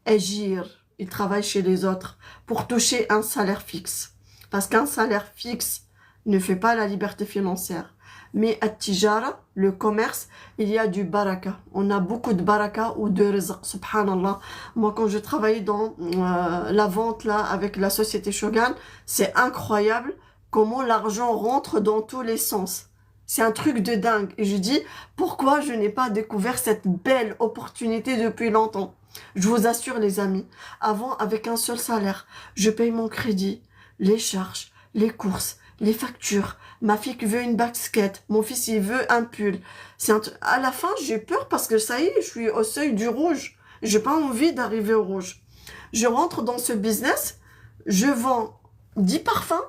Agir, ils travaillent chez les autres pour toucher un salaire fixe. Parce qu'un salaire fixe ne fait pas la liberté financière. Mais à Tijara, le commerce, il y a du baraka. On a beaucoup de baraka ou de rizq, subhanallah. Moi, quand je travaillais dans la vente là avec la société Shogun, c'est incroyable comment l'argent rentre dans tous les sens. C'est un truc de dingue. Et je dis, pourquoi je n'ai pas découvert cette belle opportunité depuis longtemps? Je vous assure les amis, avant avec un seul salaire, je paye mon crédit, les charges, les courses, les factures. Ma fille qui veut une basket, mon fils il veut un pull. À la fin, j'ai peur parce que ça y est, je suis au seuil du rouge. J'ai pas envie d'arriver au rouge. Je rentre dans ce business, je vends 10 parfums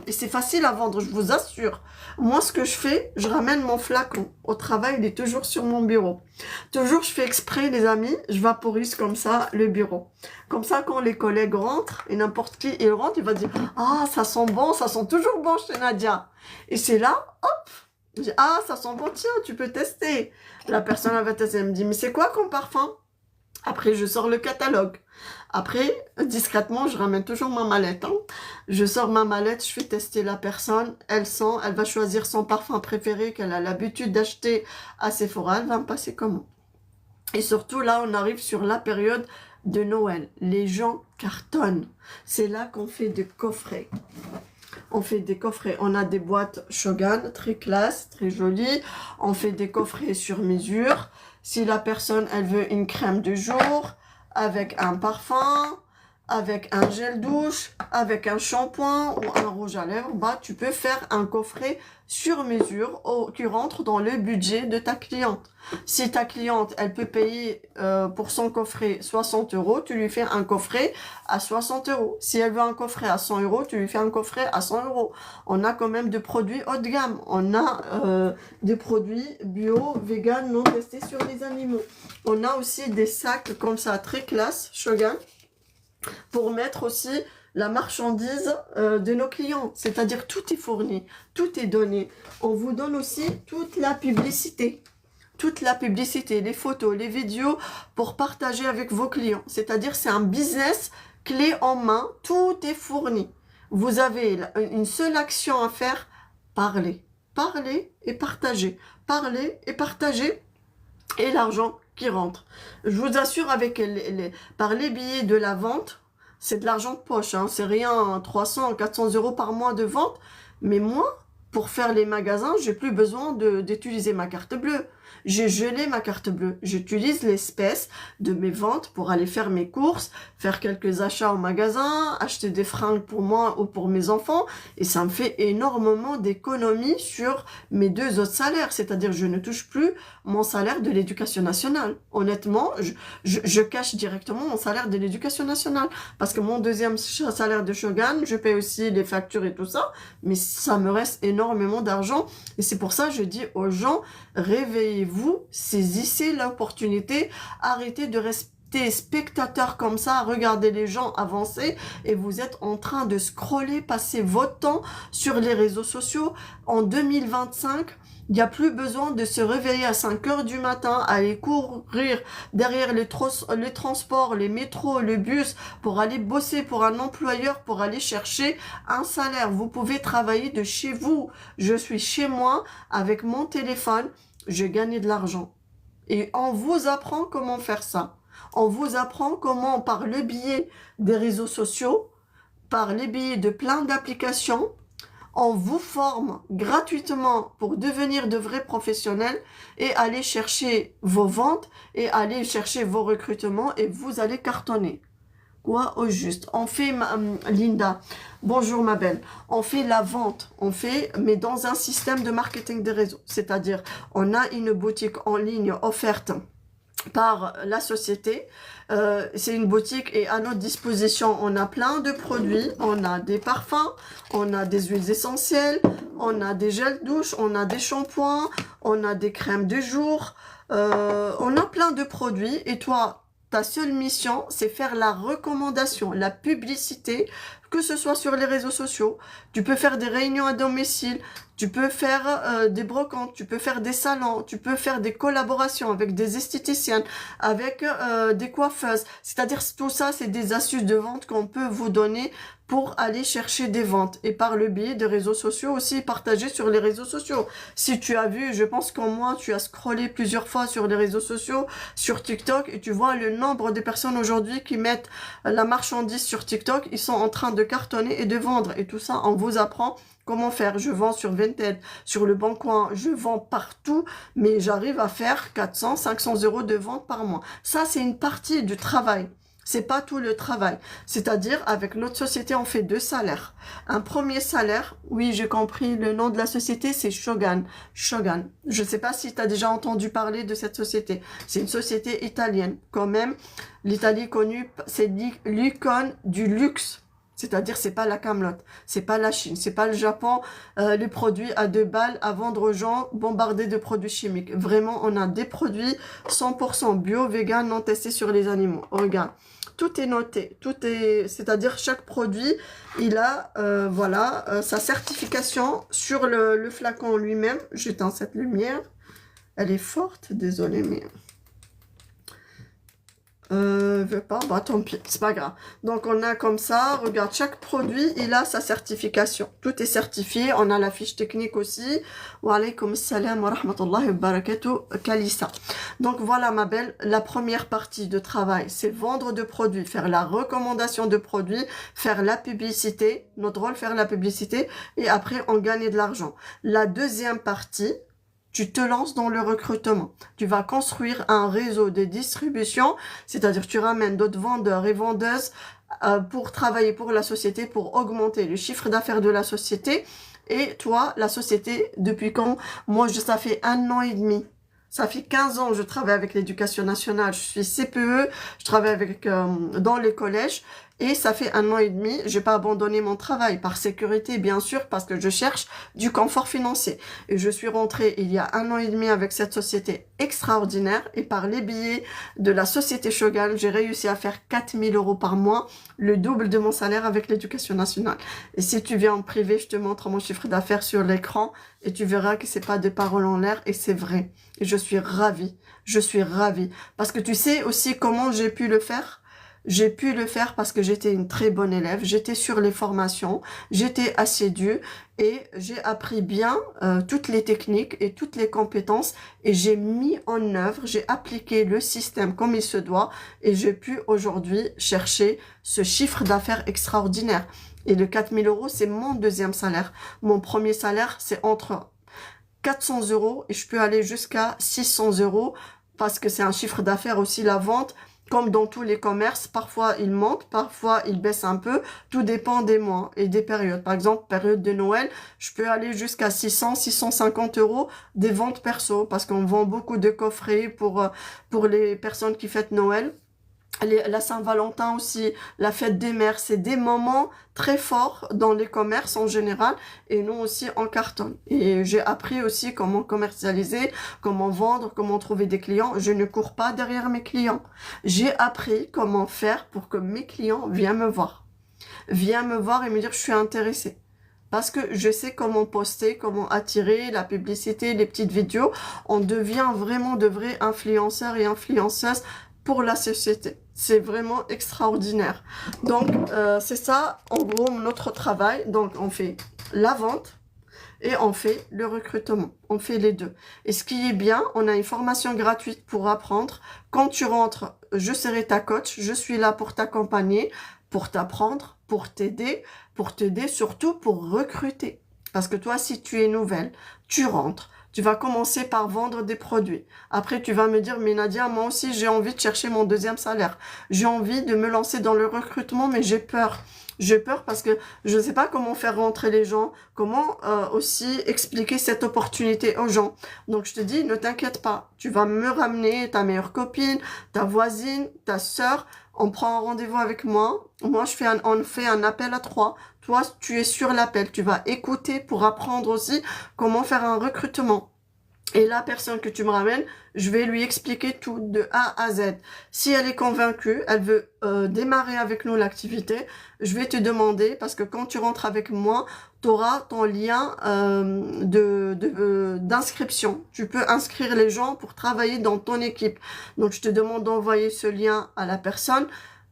et c'est facile à vendre, je vous assure. Moi, ce que je fais, je ramène mon flacon. Au travail, il est toujours sur mon bureau. Toujours, je fais exprès, les amis, je vaporise comme ça le bureau. Comme ça, quand les collègues rentrent, et n'importe qui il rentre, il va dire « Ah, ça sent bon, ça sent toujours bon chez Nadia. » Et c'est là, hop, je dis « Ah, ça sent bon, tiens, tu peux tester. » La personne elle va tester, elle me dit « Mais c'est quoi comme parfum ?» Après, je sors le catalogue. Après, discrètement, je ramène toujours ma mallette. Je sors ma mallette, je fais tester la personne. Elle sent, elle va choisir son parfum préféré qu'elle a l'habitude d'acheter à Sephora. Elle va me passer comment. Et surtout, là, on arrive sur la période de Noël. Les gens cartonnent. C'est là qu'on fait des coffrets. On fait des coffrets. On a des boîtes Shogun, très classe, très jolies. On fait des coffrets sur mesure. Si la personne, elle veut une crème de jour, avec un parfum, avec un gel douche, avec un shampoing ou un rouge à lèvres, bah, tu peux faire un coffret sur mesure qui rentre dans le budget de ta cliente. Si ta cliente, elle peut payer pour son coffret 60 €, tu lui fais un coffret à 60 €. Si elle veut un coffret à 100 €, tu lui fais un coffret à 100 €. On a quand même des produits haut de gamme. On a des produits bio, vegan, non testés sur les animaux. On a aussi des sacs comme ça, très classe, Shogun, pour mettre aussi la marchandise de nos clients. C'est-à-dire tout est fourni, tout est donné. On vous donne aussi toute la publicité. Toute la publicité, les photos, les vidéos pour partager avec vos clients. C'est-à-dire c'est un business clé en main, tout est fourni. Vous avez une seule action à faire, parler. Parler et partager. Parler et partager et l'argent qui rentre. Je vous assure, avec par les billets de la vente, c'est de l'argent de poche. C'est rien, 300, 400 € par mois de vente. Mais moi, pour faire les magasins, j'ai plus besoin d'utiliser ma carte bleue. J'ai gelé ma carte bleue. J'utilise l'espèce de mes ventes pour aller faire mes courses, faire quelques achats au magasin, acheter des fringues pour moi ou pour mes enfants. Et ça me fait énormément d'économies sur mes 2 autres salaires. C'est-à-dire, je ne touche plus mon salaire de l'éducation nationale. Honnêtement, je cache directement mon salaire de l'éducation nationale. Parce que mon deuxième salaire de Shogun, je paye aussi les factures et tout ça. Mais ça me reste énormément d'argent. Et c'est pour ça que je dis aux gens, réveillez-vous, saisissez l'opportunité, arrêtez de des spectateurs comme ça, regardez les gens avancer et vous êtes en train de scroller, passer votre temps sur les réseaux sociaux. En 2025, il n'y a plus besoin de se réveiller à 5 heures du matin, aller courir derrière les transports, les métros, le bus, pour aller bosser pour un employeur, pour aller chercher un salaire. Vous pouvez travailler de chez vous. Je suis chez moi avec mon téléphone, je gagne de l'argent. Et on vous apprend comment faire ça. On vous apprend comment, par le biais des réseaux sociaux, par le biais de plein d'applications, on vous forme gratuitement pour devenir de vrais professionnels et aller chercher vos ventes et aller chercher vos recrutements et vous allez cartonner. Quoi au juste? On fait, Linda, bonjour ma belle, on fait la vente, mais dans un système de marketing des réseaux. C'est-à-dire, on a une boutique en ligne offerte par la société. C'est une boutique et à notre disposition, on a plein de produits. On a des parfums, on a des huiles essentielles, on a des gels douche, on a des shampoings, on a des crèmes de jour. On a plein de produits et toi, ta seule mission, c'est faire la recommandation, la publicité, que ce soit sur les réseaux sociaux. Tu peux faire des réunions à domicile, tu peux faire des brocantes, tu peux faire des salons, tu peux faire des collaborations avec des esthéticiennes, avec des coiffeuses. C'est-à-dire tout ça, c'est des astuces de vente qu'on peut vous donner pour aller chercher des ventes. Et par le biais des réseaux sociaux aussi, partager sur les réseaux sociaux. Si tu as vu, je pense qu'en moi, tu as scrollé plusieurs fois sur les réseaux sociaux, sur TikTok, et tu vois le nombre de personnes aujourd'hui qui mettent la marchandise sur TikTok, ils sont en train de cartonner et de vendre. Et tout ça, on vous apprend comment faire. Je vends sur Vinted, sur le Bon Coin, je vends partout, mais j'arrive à faire 400, 500 euros de vente par mois. Ça, c'est une partie du travail. C'est pas tout le travail. C'est-à-dire, avec notre société, on fait 2 salaires. Un premier salaire, oui, j'ai compris, le nom de la société, c'est Shogun. Shogun. Je sais pas si tu as déjà entendu parler de cette société. C'est une société italienne. Quand même, l'Italie connue, c'est l'icône du luxe. C'est-à-dire, c'est pas la Camelote, c'est pas la Chine, c'est pas le Japon, les produits à 2 balles à vendre aux gens bombardés de produits chimiques. Vraiment, on a des produits 100% bio, vegan, non testés sur les animaux. Regarde, tout est noté, c'est-à-dire chaque produit, il a, sa certification sur le flacon lui-même. J'éteins cette lumière, elle est forte, désolée, mais... veut pas, bah tant pis, c'est pas grave. Donc on a comme ça, regarde, chaque produit, il a sa certification. Tout est certifié, on a la fiche technique aussi. Wa alaykoum salam wa rahmatullahi wa barakatuh, Kalissa. Donc voilà ma belle, la première partie de travail, c'est vendre de produits, faire la recommandation de produits, faire la publicité, notre rôle, faire la publicité, et après on gagne de l'argent. La deuxième partie, tu te lances dans le recrutement. Tu vas construire un réseau de distribution, c'est-à-dire tu ramènes d'autres vendeurs et vendeuses pour travailler pour la société, pour augmenter le chiffre d'affaires de la société. Et toi, la société, depuis quand? Moi, ça fait 1 an et demi. Ça fait 15 ans que je travaille avec l'éducation nationale. Je suis CPE, je travaille avec dans les collèges. Et ça fait 1 an et demi, j'ai pas abandonné mon travail par sécurité, bien sûr, parce que je cherche du confort financier. Et je suis rentrée il y a 1 an et demi avec cette société extraordinaire. Et par les billets de la société Shogun, j'ai réussi à faire 4 000 euros par mois, le double de mon salaire avec l'éducation nationale. Et si tu viens en privé, je te montre mon chiffre d'affaires sur l'écran et tu verras que c'est pas des paroles en l'air et c'est vrai. Et je suis ravie. Je suis ravie. Parce que tu sais aussi comment j'ai pu le faire? J'ai pu le faire parce que j'étais une très bonne élève, j'étais sur les formations, j'étais assidue et j'ai appris bien toutes les techniques et toutes les compétences et j'ai mis en œuvre, j'ai appliqué le système comme il se doit et j'ai pu aujourd'hui chercher ce chiffre d'affaires extraordinaire. Et le 4 000 euros, c'est mon deuxième salaire. Mon premier salaire, c'est entre 400 euros et je peux aller jusqu'à 600 euros parce que c'est un chiffre d'affaires aussi, la vente. Comme dans tous les commerces, parfois il monte, parfois il baisse un peu. Tout dépend des mois et des périodes. Par exemple, période de Noël, je peux aller jusqu'à 600, 650 euros des ventes perso parce qu'on vend beaucoup de coffrets pour les personnes qui fêtent Noël. La Saint-Valentin aussi, la fête des mères, c'est des moments très forts dans les commerces en général et nous aussi en carton. Et j'ai appris aussi comment commercialiser, comment vendre, comment trouver des clients. Je ne cours pas derrière mes clients. J'ai appris comment faire pour que mes clients viennent me voir. Viens me voir et me dire je suis intéressée. Parce que je sais comment poster, comment attirer, la publicité, les petites vidéos. On devient vraiment de vrais influenceurs et influenceuses pour la société. C'est vraiment extraordinaire. Donc, c'est ça, en gros, notre travail. Donc, on fait la vente et on fait le recrutement. On fait les deux. Et ce qui est bien, on a une formation gratuite pour apprendre. Quand tu rentres, je serai ta coach. Je suis là pour t'accompagner, pour t'apprendre, pour t'aider surtout pour recruter. Parce que toi, si tu es nouvelle, tu rentres, tu vas commencer par vendre des produits. Après, tu vas me dire, mais Nadia, moi aussi, j'ai envie de chercher mon deuxième salaire. J'ai envie de me lancer dans le recrutement, mais j'ai peur. J'ai peur parce que je ne sais pas comment faire rentrer les gens, comment aussi expliquer cette opportunité aux gens. Donc, je te dis, ne t'inquiète pas. Tu vas me ramener ta meilleure copine, ta voisine, ta sœur. On prend un rendez-vous avec moi. Moi, on fait un appel à 3. Toi, tu es sur l'appel. Tu vas écouter pour apprendre aussi comment faire un recrutement. Et la personne que tu me ramènes, je vais lui expliquer tout de A à Z. Si elle est convaincue, elle veut démarrer avec nous l'activité, je vais te demander, parce que quand tu rentres avec moi, tu auras ton lien d'inscription. Tu peux inscrire les gens pour travailler dans ton équipe. Donc, je te demande d'envoyer ce lien à la personne.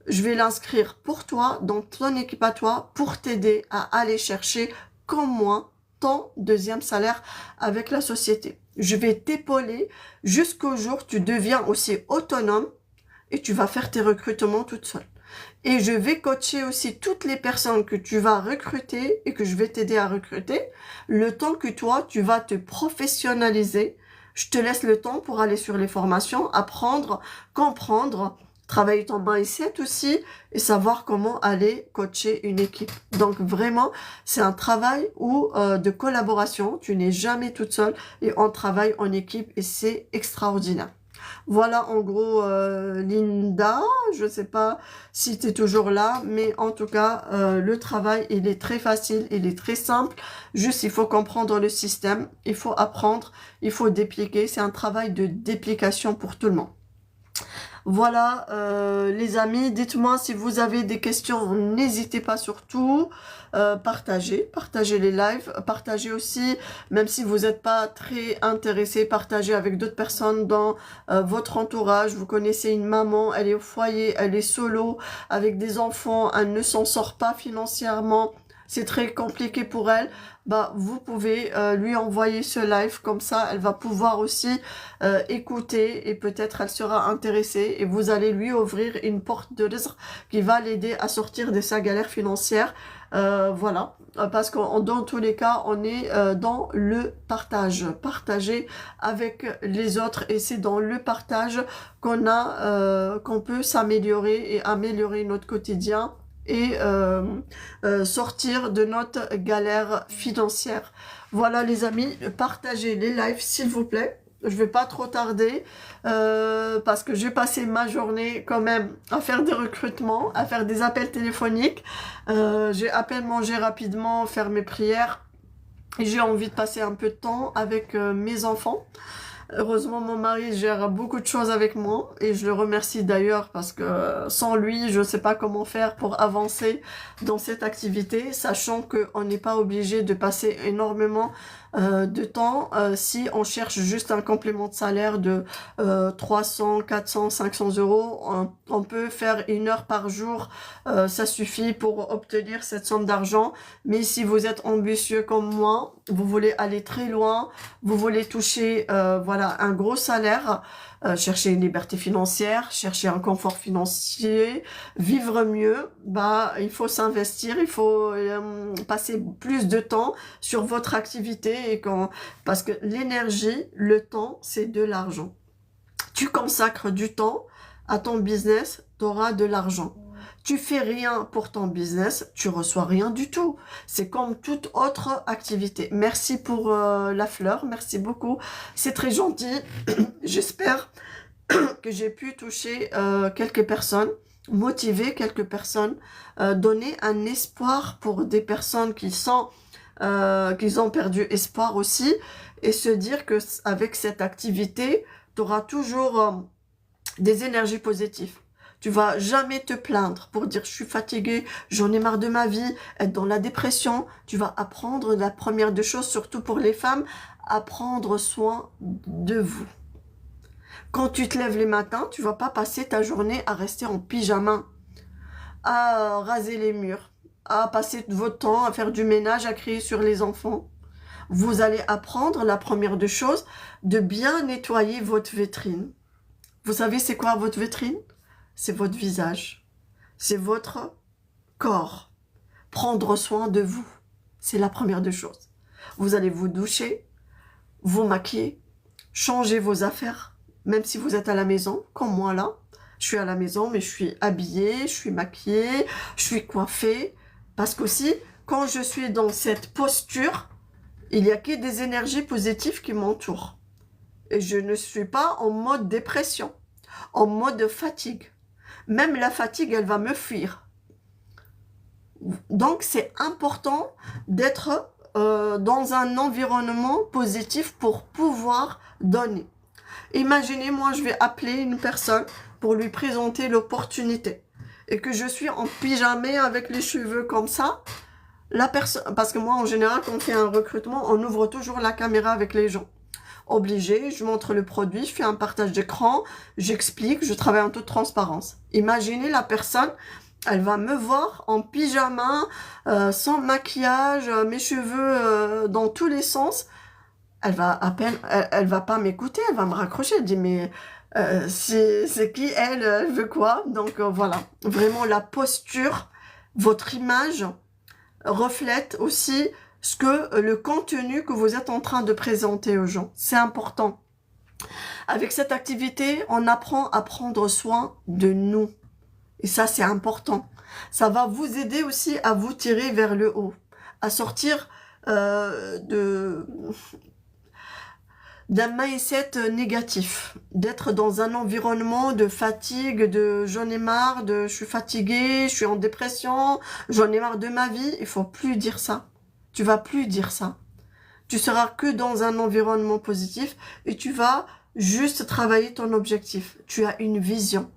Je vais l'inscrire pour toi, dans ton équipe à toi, pour t'aider à aller chercher, comme moi, ton deuxième salaire avec la société. Je vais t'épauler jusqu'au jour où tu deviens aussi autonome et tu vas faire tes recrutements toute seule. Et je vais coacher aussi toutes les personnes que tu vas recruter et que je vais t'aider à recruter. Le temps que toi, tu vas te professionnaliser, je te laisse le temps pour aller sur les formations, apprendre, comprendre, travailler ton mindset aussi et savoir comment aller coacher une équipe. Donc vraiment, c'est un travail de collaboration. Tu n'es jamais toute seule et on travaille en équipe et c'est extraordinaire. Voilà en gros Linda, je ne sais pas si tu es toujours là, mais en tout cas, le travail, il est très facile, il est très simple. Juste, il faut comprendre le système, il faut apprendre, il faut dépliquer. C'est un travail de déplication pour tout le monde. Voilà, les amis, dites-moi si vous avez des questions, n'hésitez pas surtout, partagez les lives, partagez aussi, même si vous n'êtes pas très intéressé, partagez avec d'autres personnes dans votre entourage. Vous connaissez une maman, elle est au foyer, elle est solo, avec des enfants, elle ne s'en sort pas financièrement, c'est très compliqué pour elle. Bah, vous pouvez lui envoyer ce live, comme ça elle va pouvoir aussi écouter et peut-être elle sera intéressée et vous allez lui ouvrir une porte de rizq qui va l'aider à sortir de sa galère financière. Voilà, parce que dans tous les cas on est dans le partager avec les autres et c'est dans le partage qu'on peut s'améliorer et améliorer notre quotidien et sortir de notre galère financière. Voilà les amis, partagez les lives s'il vous plaît. Je vais pas trop tarder parce que j'ai passé ma journée quand même à faire des recrutements, à faire des appels téléphoniques. J'ai à peine mangé rapidement, faire mes prières. Et j'ai envie de passer un peu de temps avec mes enfants. Heureusement, mon mari gère beaucoup de choses avec moi et je le remercie d'ailleurs parce que sans lui, je ne sais pas comment faire pour avancer dans cette activité, sachant qu'on n'est pas obligé de passer énormément de temps si on cherche juste un complément de salaire de 300, 400, 500 euros. On peut faire 1 heure par jour, ça suffit pour obtenir cette somme d'argent. Mais si vous êtes ambitieux comme moi, vous voulez aller très loin, vous voulez toucher voilà, un gros salaire, chercher une liberté financière, chercher un confort financier, vivre mieux, bah il faut s'investir, il faut passer plus de temps sur votre activité et parce que l'énergie, le temps, c'est de l'argent. Tu consacres du temps à ton business, tu auras de l'argent. Tu fais rien pour ton business, tu reçois rien du tout. C'est comme toute autre activité. Merci pour la fleur, merci beaucoup. C'est très gentil. J'espère que j'ai pu toucher quelques personnes, motiver quelques personnes, donner un espoir pour des personnes qui ont perdu espoir aussi, et se dire que avec cette activité, tu auras toujours des énergies positives. Tu vas jamais te plaindre pour dire je suis fatiguée, j'en ai marre de ma vie, être dans la dépression. Tu vas apprendre la première des choses, surtout pour les femmes, à prendre soin de vous. Quand tu te lèves les matins, tu vas pas passer ta journée à rester en pyjama, à raser les murs, à passer votre temps à faire du ménage, à crier sur les enfants. Vous allez apprendre la première des choses, de bien nettoyer votre vitrine. Vous savez c'est quoi votre vitrine? C'est votre visage, c'est votre corps. Prendre soin de vous, c'est la première des choses. Vous allez vous doucher, vous maquiller, changer vos affaires, même si vous êtes à la maison, comme moi là. Je suis à la maison, mais je suis habillée, je suis maquillée, je suis coiffée. Parce qu'aussi, quand je suis dans cette posture, il n'y a que des énergies positives qui m'entourent. Et je ne suis pas en mode dépression, en mode fatigue. Même la fatigue, elle va me fuir. Donc, c'est important d'être dans un environnement positif pour pouvoir donner. Imaginez, moi, je vais appeler une personne pour lui présenter l'opportunité et que je suis en pyjama avec les cheveux comme ça. La personne, parce que moi, en général, quand on fait un recrutement, on ouvre toujours la caméra avec les gens. Obligé, je montre le produit, je fais un partage d'écran, j'explique, je travaille en toute transparence. Imaginez la personne, elle va me voir en pyjama, sans maquillage, mes cheveux dans tous les sens. Elle va à peine, elle va pas m'écouter, elle va me raccrocher. Elle dit mais c'est qui elle veut quoi? Donc voilà, vraiment la posture, votre image reflète aussi ce que le contenu que vous êtes en train de présenter aux gens. C'est important. Avec cette activité, on apprend à prendre soin de nous. Et ça, c'est important. Ça va vous aider aussi à vous tirer vers le haut, à sortir d'un mindset négatif, d'être dans un environnement de fatigue, de j'en ai marre, de je suis fatiguée, je suis en dépression, j'en ai marre de ma vie. Il faut plus dire ça. Tu vas plus dire ça. Tu seras que dans un environnement positif et tu vas juste travailler ton objectif. Tu as une vision.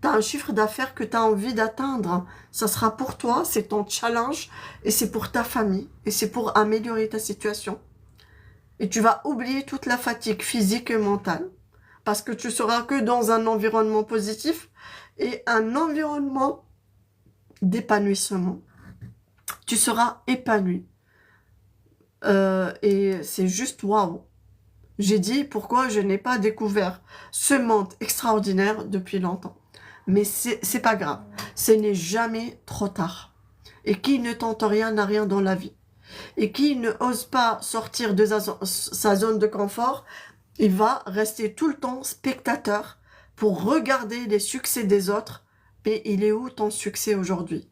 Tu as un chiffre d'affaires que tu as envie d'atteindre. Ça sera pour toi, c'est ton challenge et c'est pour ta famille et c'est pour améliorer ta situation. Et tu vas oublier toute la fatigue physique et mentale parce que tu seras que dans un environnement positif et un environnement d'épanouissement. Tu seras épanoui. Et c'est juste waouh. J'ai dit pourquoi je n'ai pas découvert ce monde extraordinaire depuis longtemps. Mais c'est pas grave. Ce n'est jamais trop tard. Et qui ne tente rien n'a rien dans la vie. Et qui ne ose pas sortir de sa zone de confort, il va rester tout le temps spectateur pour regarder les succès des autres. Mais il est où ton succès aujourd'hui?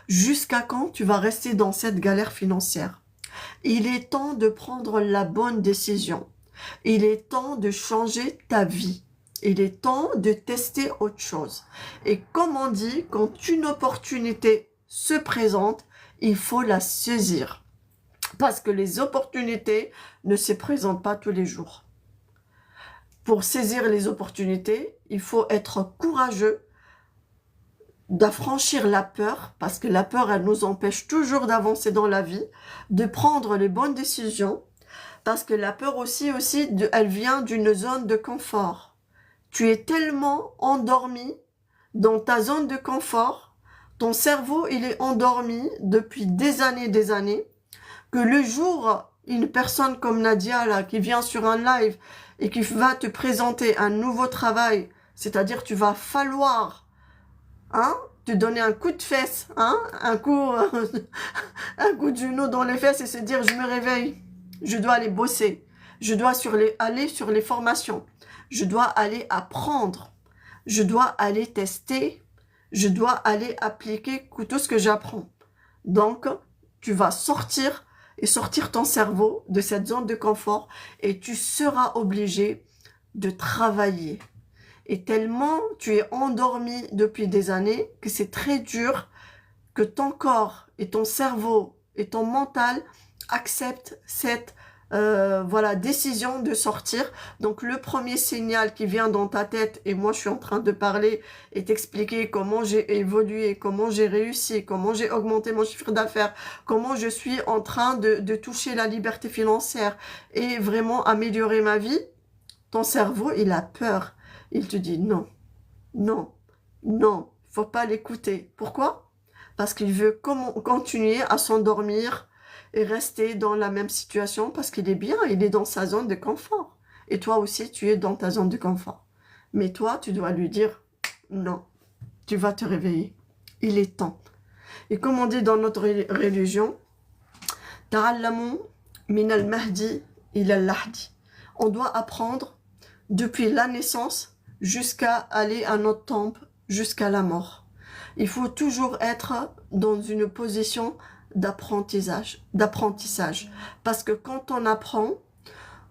Jusqu'à quand tu vas rester dans cette galère financière? Il est temps de prendre la bonne décision. Il est temps de changer ta vie. Il est temps de tester autre chose. Et comme on dit, quand une opportunité se présente, il faut la saisir. Parce que les opportunités ne se présentent pas tous les jours. Pour saisir les opportunités, il faut être courageux, d'affranchir la peur, parce que la peur, elle nous empêche toujours d'avancer dans la vie, de prendre les bonnes décisions, parce que la peur aussi elle vient d'une zone de confort. Tu es tellement endormi dans ta zone de confort, ton cerveau, il est endormi depuis des années, que le jour, une personne comme Nadia, là, qui vient sur un live et qui va te présenter un nouveau travail, c'est-à-dire tu vas falloir te donner un coup de fesse, un coup de genou dans les fesses et se dire je me réveille, je dois aller bosser, je dois aller sur les formations, je dois aller apprendre, je dois aller tester, je dois aller appliquer tout ce que j'apprends. Donc, tu vas sortir ton cerveau de cette zone de confort et tu seras obligé de travailler. Et tellement tu es endormi depuis des années que c'est très dur que ton corps et ton cerveau et ton mental acceptent cette voilà, décision de sortir. Donc le premier signal qui vient dans ta tête, et moi je suis en train de parler et t'expliquer comment j'ai évolué, comment j'ai réussi, comment j'ai augmenté mon chiffre d'affaires, comment je suis en train de toucher la liberté financière et vraiment améliorer ma vie, ton cerveau il a peur. Il te dit non, non, non, faut pas l'écouter. Pourquoi? Parce qu'il veut continuer à s'endormir et rester dans la même situation parce qu'il est bien, il est dans sa zone de confort. Et toi aussi, tu es dans ta zone de confort. Mais toi, tu dois lui dire non, tu vas te réveiller. Il est temps. Et comme on dit dans notre religion, ta'allamu min al-mahdi ila al-lahdi. On doit apprendre depuis la naissance jusqu'à aller à notre tombe, jusqu'à la mort. Il faut toujours être dans une position d'apprentissage. Parce que quand on apprend,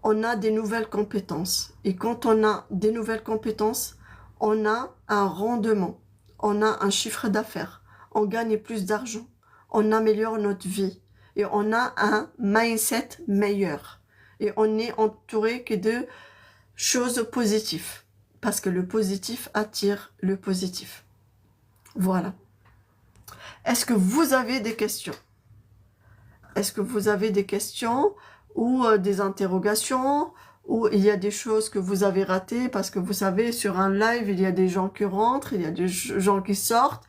on a des nouvelles compétences. Et quand on a des nouvelles compétences, on a un rendement, on a un chiffre d'affaires, on gagne plus d'argent, on améliore notre vie et on a un mindset meilleur. Et on est entouré que de choses positives. Parce que le positif attire le positif. Voilà. Est-ce que vous avez des questions? Est-ce que vous avez des questions ou des interrogations ou il y a des choses que vous avez ratées? Parce que vous savez, sur un live, il y a des gens qui rentrent, il y a des gens qui sortent,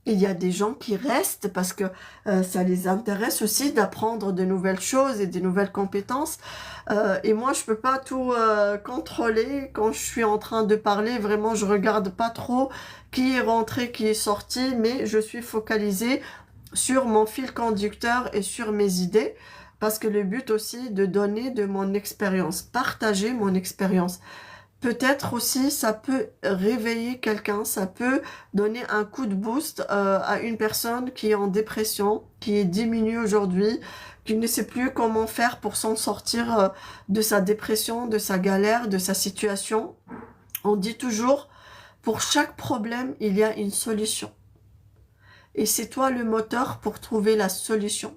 il y a des gens qui restent parce que ça les intéresse aussi d'apprendre de nouvelles choses et des nouvelles compétences. Et moi, je peux pas tout contrôler quand je suis en train de parler. Vraiment, je regarde pas trop qui est rentré, qui est sorti, mais je suis focalisée sur mon fil conducteur et sur mes idées parce que le but aussi de donner de mon expérience, partager mon expérience. Peut-être aussi, ça peut réveiller quelqu'un, ça peut donner un coup de boost à une personne qui est en dépression, qui est diminuée aujourd'hui, qui ne sait plus comment faire pour s'en sortir de sa dépression, de sa galère, de sa situation. On dit toujours, pour chaque problème, il y a une solution. Et c'est toi le moteur pour trouver la solution.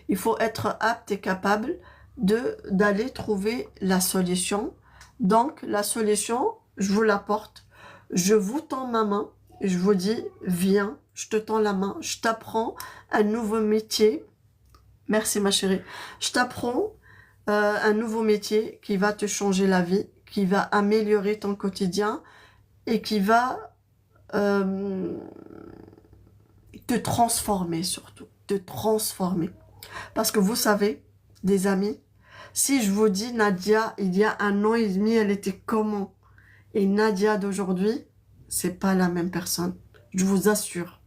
Il faut être apte et capable d'aller trouver la solution. Donc, la solution, je vous l'apporte. Je vous tends ma main et je vous dis, viens, je te tends la main, je t'apprends un nouveau métier. Merci ma chérie. Je t'apprends un nouveau métier qui va te changer la vie, qui va améliorer ton quotidien et qui va te transformer surtout, te transformer. Parce que vous savez, des amis, si je vous dis Nadia, il y a 1 an et demi, elle était comment? Et Nadia d'aujourd'hui, c'est pas la même personne. Je vous assure.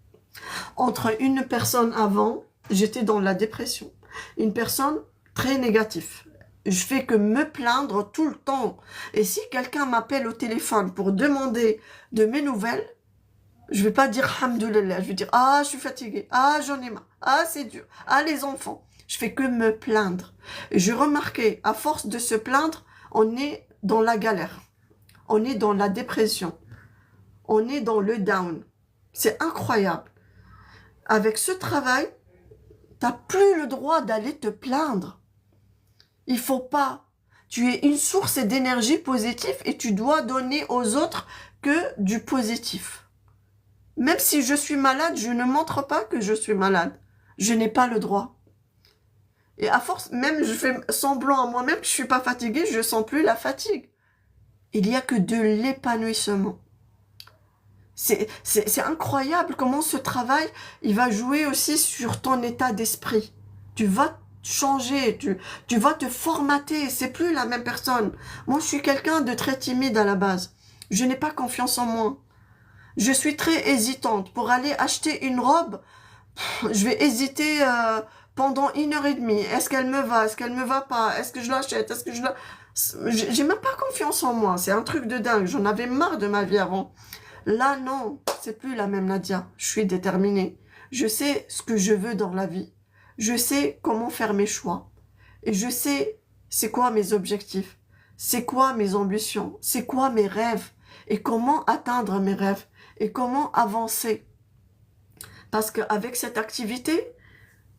Entre une personne avant, j'étais dans la dépression. Une personne très négative. Je fais que me plaindre tout le temps. Et si quelqu'un m'appelle au téléphone pour demander de mes nouvelles, je vais pas dire Alhamdoulilah, je vais dire ah je suis fatiguée, ah j'en ai marre, ah c'est dur, ah les enfants. Je fais que me plaindre. Et j'ai remarqué, à force de se plaindre, on est dans la galère, on est dans la dépression, on est dans le down. C'est incroyable. Avec ce travail, t'as plus le droit d'aller te plaindre. Il faut pas. Tu es une source d'énergie positive et tu dois donner aux autres que du positif. Même si je suis malade, je ne montre pas que je suis malade. Je n'ai pas le droit. Et à force, même je fais semblant à moi-même que je suis pas fatiguée, je sens plus la fatigue. Il y a que de l'épanouissement. C'est incroyable comment ce travail, il va jouer aussi sur ton état d'esprit. Tu vas changer, tu vas te formater, c'est plus la même personne. Moi, je suis quelqu'un de très timide à la base. Je n'ai pas confiance en moi. Je suis très hésitante. Pour aller acheter une robe, je vais hésiter pendant 1h30. Est-ce qu'elle me va? Est-ce qu'elle me va pas? Est-ce que je l'achète? Est-ce que je la... J'ai même pas confiance en moi. C'est un truc de dingue. J'en avais marre de ma vie avant. Là, non. C'est plus la même Nadia. Je suis déterminée. Je sais ce que je veux dans la vie. Je sais comment faire mes choix. Et je sais c'est quoi mes objectifs. C'est quoi mes ambitions. C'est quoi mes rêves. et comment atteindre mes rêves et comment avancer. Parce qu'avec cette activité,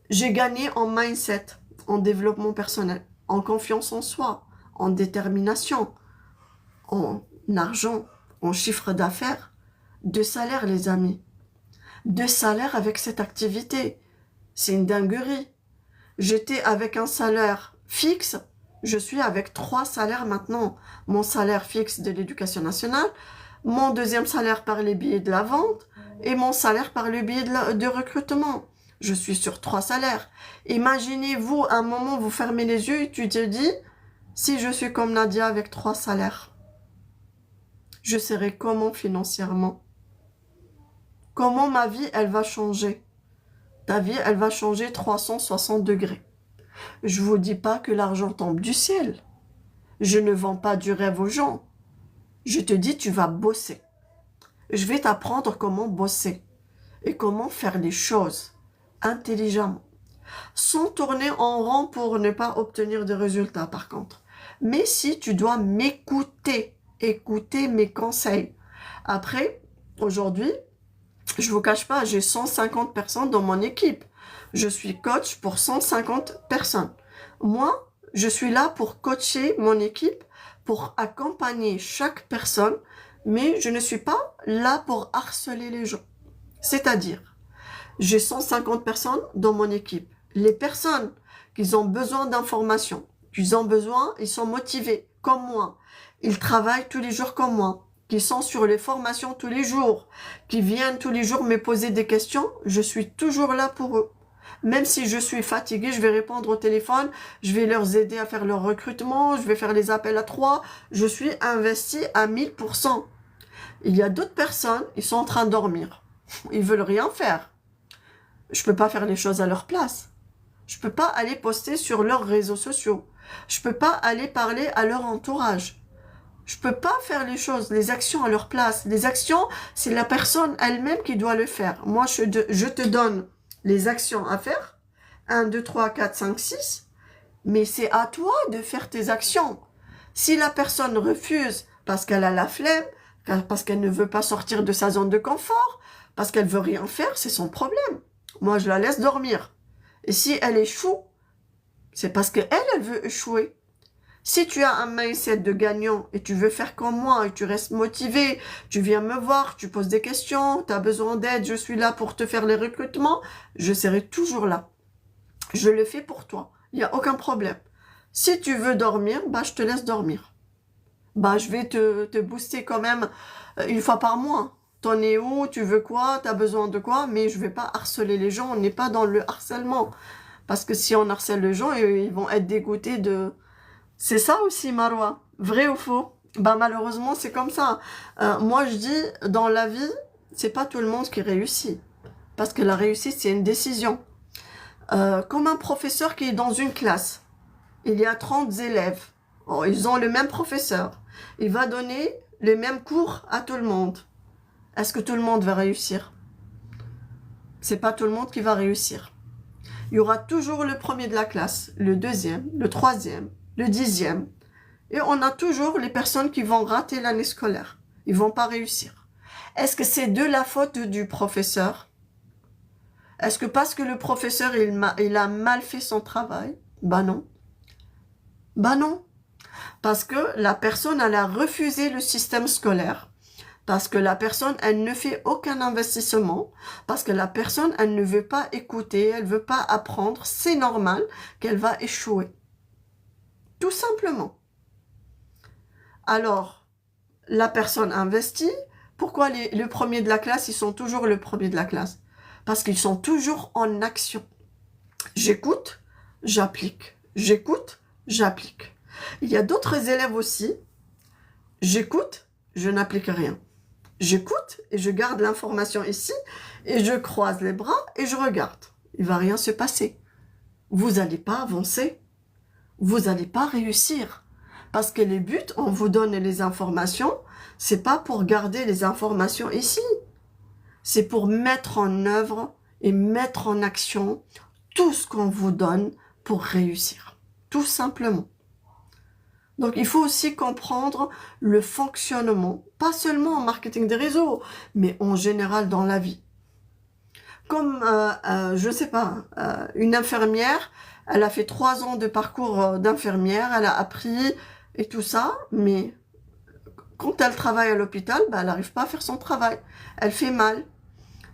j'ai gagné en mindset, en développement personnel, en confiance en soi, en détermination, en argent, en chiffre d'affaires, de salaire les amis. De salaire avec cette activité. C'est une dinguerie. J'étais avec un salaire fixe, je suis avec 3 salaires maintenant. Mon salaire fixe de l'éducation nationale, mon deuxième salaire par les billets de la vente et mon salaire par le billet de recrutement. Je suis sur 3 salaires. Imaginez-vous, à un moment, vous fermez les yeux et tu te dis, si je suis comme Nadia avec 3 salaires, je serai comment financièrement? Comment ma vie, elle va changer? Ta vie, elle va changer 360 degrés. Je vous dis pas que l'argent tombe du ciel. Je ne vends pas du rêve aux gens. Je te dis, tu vas bosser. Je vais t'apprendre comment bosser et comment faire les choses intelligemment, sans tourner en rond pour ne pas obtenir de résultats par contre. Mais si tu dois m'écouter, écouter mes conseils. Après, aujourd'hui, je vous cache pas, j'ai 150 personnes dans mon équipe. Je suis coach pour 150 personnes. Moi, je suis là pour coacher mon équipe, pour accompagner chaque personne, mais je ne suis pas là pour harceler les gens. C'est-à-dire, j'ai 150 personnes dans mon équipe. Les personnes qui ont besoin d'informations, qui ont besoin, ils sont motivés, comme moi. Ils travaillent tous les jours comme moi, qui sont sur les formations tous les jours, qui viennent tous les jours me poser des questions, je suis toujours là pour eux. Même si je suis fatiguée, je vais répondre au téléphone, je vais leur aider à faire leur recrutement, je vais faire les appels à 3, je suis investie à 1000%. Il y a d'autres personnes, ils sont en train de dormir. Ils veulent rien faire. Je peux pas faire les choses à leur place. Je peux pas aller poster sur leurs réseaux sociaux. Je peux pas aller parler à leur entourage. Je peux pas faire les choses, les actions à leur place. Les actions, c'est la personne elle-même qui doit le faire. Moi, je te donne les actions à faire. 1, 2, 3, 4, 5, 6. Mais c'est à toi de faire tes actions. Si la personne refuse parce qu'elle a la flemme, parce qu'elle ne veut pas sortir de sa zone de confort, parce qu'elle veut rien faire, c'est son problème. Moi, je la laisse dormir. Et si elle échoue, c'est parce qu'elle, elle veut échouer. Si tu as un mindset de gagnant et tu veux faire comme moi et tu restes motivé, tu viens me voir, tu poses des questions, tu as besoin d'aide, je suis là pour te faire les recrutements, je serai toujours là. Je le fais pour toi. Il n'y a aucun problème. Si tu veux dormir, bah, je te laisse dormir. Bah, je vais te booster quand même une fois par mois. T'en es où? Tu veux quoi? T'as besoin de quoi? Mais je vais pas harceler les gens. On n'est pas dans le harcèlement. Parce que si on harcèle les gens, ils vont être dégoûtés de... C'est ça aussi, Marwa. Vrai ou faux? Bah, malheureusement, c'est comme ça. Moi, je dis, dans la vie, c'est pas tout le monde qui réussit. Parce que la réussite, c'est une décision. Comme un professeur qui est dans une classe. Il y a 30 élèves. Oh, ils ont le même professeur. Il va donner les mêmes cours à tout le monde. Est-ce que tout le monde va réussir? C'est pas tout le monde qui va réussir. Il y aura toujours le premier de la classe, le deuxième, le troisième, le 10e. Et on a toujours les personnes qui vont rater l'année scolaire. Ils vont pas réussir. Est-ce que c'est de la faute du professeur? Est-ce que parce que le professeur, il a mal fait son travail? Bah non. Bah non. Parce que la personne, elle a refusé le système scolaire. Parce que la personne, elle ne fait aucun investissement. Parce que la personne, elle ne veut pas écouter, elle ne veut pas apprendre. C'est normal qu'elle va échouer. Tout simplement. Alors, la personne investit. Pourquoi le premier de la classe, ils sont toujours le premier de la classe? Parce qu'ils sont toujours en action. J'écoute, j'applique. J'écoute, j'applique. Il y a d'autres élèves aussi. J'écoute, je n'applique rien. J'écoute et je garde l'information ici et je croise les bras et je regarde. Il va rien se passer. Vous n'allez pas avancer. Vous n'allez pas réussir. Parce que les buts, on vous donne les informations, c'est pas pour garder les informations ici. C'est pour mettre en œuvre et mettre en action tout ce qu'on vous donne pour réussir. Tout simplement. Donc, il faut aussi comprendre le fonctionnement, pas seulement en marketing des réseaux, mais en général dans la vie. Comme, je sais pas, une infirmière, elle a fait 3 ans de parcours d'infirmière, elle a appris et tout ça, mais quand elle travaille à l'hôpital, bah, elle n'arrive pas à faire son travail. Elle fait mal.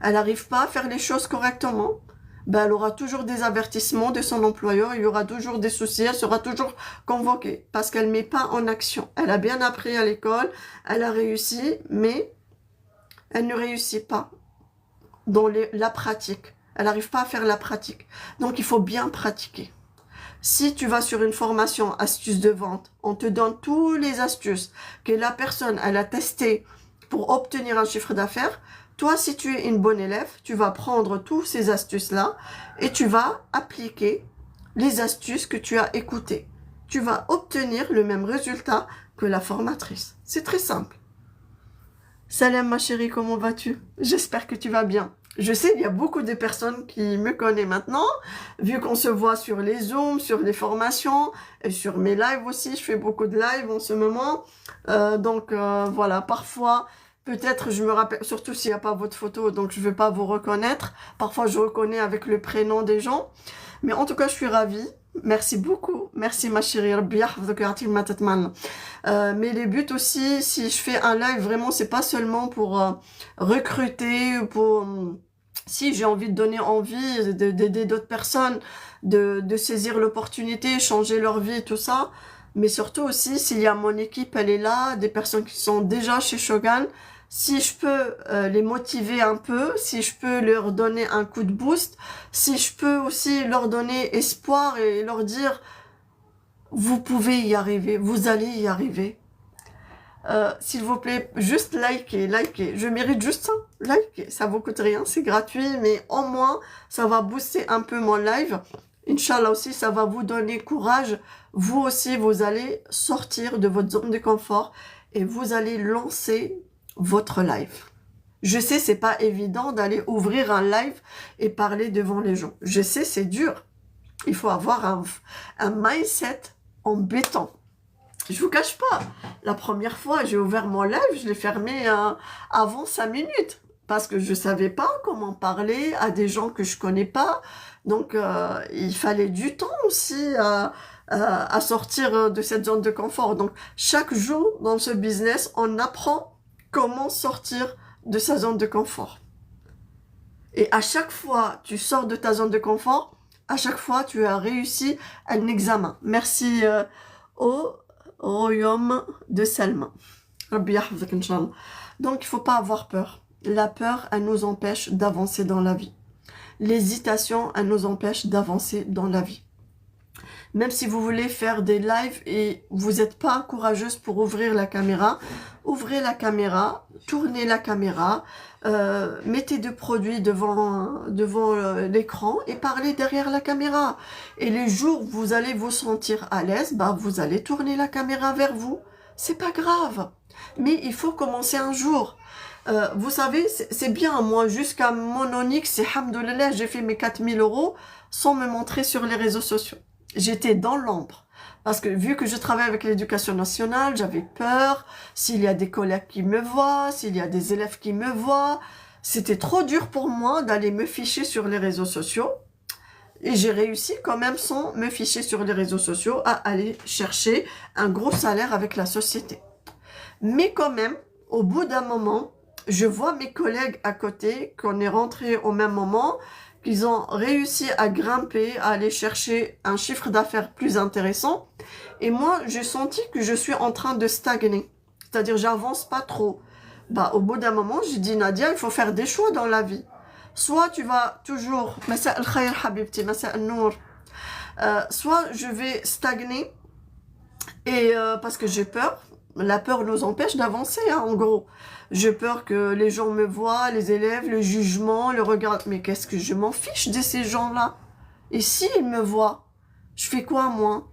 Elle n'arrive pas à faire les choses correctement. Ben, elle aura toujours des avertissements de son employeur, il y aura toujours des soucis, elle sera toujours convoquée parce qu'elle ne met pas en action. Elle a bien appris à l'école, elle a réussi, mais elle ne réussit pas dans la pratique. Elle n'arrive pas à faire la pratique. Donc, il faut bien pratiquer. Si tu vas sur une formation astuces de vente, on te donne tous les astuces que la personne, elle a testé pour obtenir un chiffre d'affaires. Toi, si tu es une bonne élève, tu vas prendre toutes ces astuces-là et tu vas appliquer les astuces que tu as écoutées. Tu vas obtenir le même résultat que la formatrice. C'est très simple. Salam ma chérie, comment vas-tu? J'espère que tu vas bien. Je sais, il y a beaucoup de personnes qui me connaissent maintenant, vu qu'on se voit sur les Zooms, sur les formations, et sur mes lives aussi. Je fais beaucoup de lives en ce moment. Voilà, parfois, peut-être je me rappelle, surtout s'il n'y a pas votre photo, donc je ne vais pas vous reconnaître. Parfois, je reconnais avec le prénom des gens. Mais en tout cas, je suis ravie. Merci beaucoup. Merci ma chérie. Mais les buts aussi, si je fais un live, vraiment, c'est pas seulement pour recruter, pour... si j'ai envie de donner envie d'aider d'autres personnes, de saisir l'opportunité, changer leur vie, tout ça. Mais surtout aussi, s'il y a mon équipe, elle est là, des personnes qui sont déjà chez Shogun, si je peux les motiver un peu, si je peux leur donner un coup de boost, si je peux aussi leur donner espoir et leur dire vous pouvez y arriver, vous allez y arriver. S'il vous plaît, juste likez. Je mérite juste ça, likez. Ça vous coûte rien, c'est gratuit, mais au moins, ça va booster un peu mon live. Inch'Allah aussi, ça va vous donner courage. Vous aussi, vous allez sortir de votre zone de confort et vous allez lancer votre live. Je sais, c'est pas évident d'aller ouvrir un live et parler devant les gens. Je sais, c'est dur. Il faut avoir un mindset en béton. Je vous cache pas, la première fois, j'ai ouvert mon live, je l'ai fermé avant 5 minutes. Parce que je savais pas comment parler à des gens que je connais pas. Donc, il fallait du temps aussi à sortir de cette zone de confort. Donc, chaque jour dans ce business, on apprend comment sortir de sa zone de confort. Et à chaque fois, tu sors de ta zone de confort, à chaque fois, tu as réussi un examen. Merci au royaume de Salma. Rabbi yahfazak, Inch'Allah. Donc, il faut pas avoir peur. La peur, elle nous empêche d'avancer dans la vie. L'hésitation, elle nous empêche d'avancer dans la vie. Même si vous voulez faire des lives et vous n'êtes pas courageuse pour ouvrir la caméra, ouvrez la caméra, tournez la caméra, mettez des produits devant l'écran et parlez derrière la caméra. Et les jours où vous allez vous sentir à l'aise, bah, vous allez tourner la caméra vers vous. C'est pas grave. Mais il faut commencer un jour. Vous savez, c'est bien, moi, jusqu'à mon Onyx, c'est hamdoulilah, j'ai fait mes 4000 € sans me montrer sur les réseaux sociaux. J'étais dans l'ombre. Parce que vu que je travaille avec l'éducation nationale, j'avais peur, s'il y a des collègues qui me voient, s'il y a des élèves qui me voient, c'était trop dur pour moi d'aller me ficher sur les réseaux sociaux. Et j'ai réussi quand même, sans me ficher sur les réseaux sociaux, à aller chercher un gros salaire avec la société. Mais quand même, au bout d'un moment, je vois mes collègues à côté, qu'on est rentrés au même moment, qu'ils ont réussi à grimper, à aller chercher un chiffre d'affaires plus intéressant. Et moi, j'ai senti que je suis en train de stagner. C'est-à-dire, j'avance pas trop. Bah, au bout d'un moment, j'ai dit, Nadia, il faut faire des choix dans la vie. Soit tu vas toujours, Masa al-Khayr Habibti, Masa al-Nour, soit je vais stagner, et parce que j'ai peur. La peur nous empêche d'avancer, hein, en gros. J'ai peur que les gens me voient, les élèves, le jugement, le regard. Mais qu'est-ce que je m'en fiche de ces gens-là? Et s'ils me voient, je fais quoi, moi?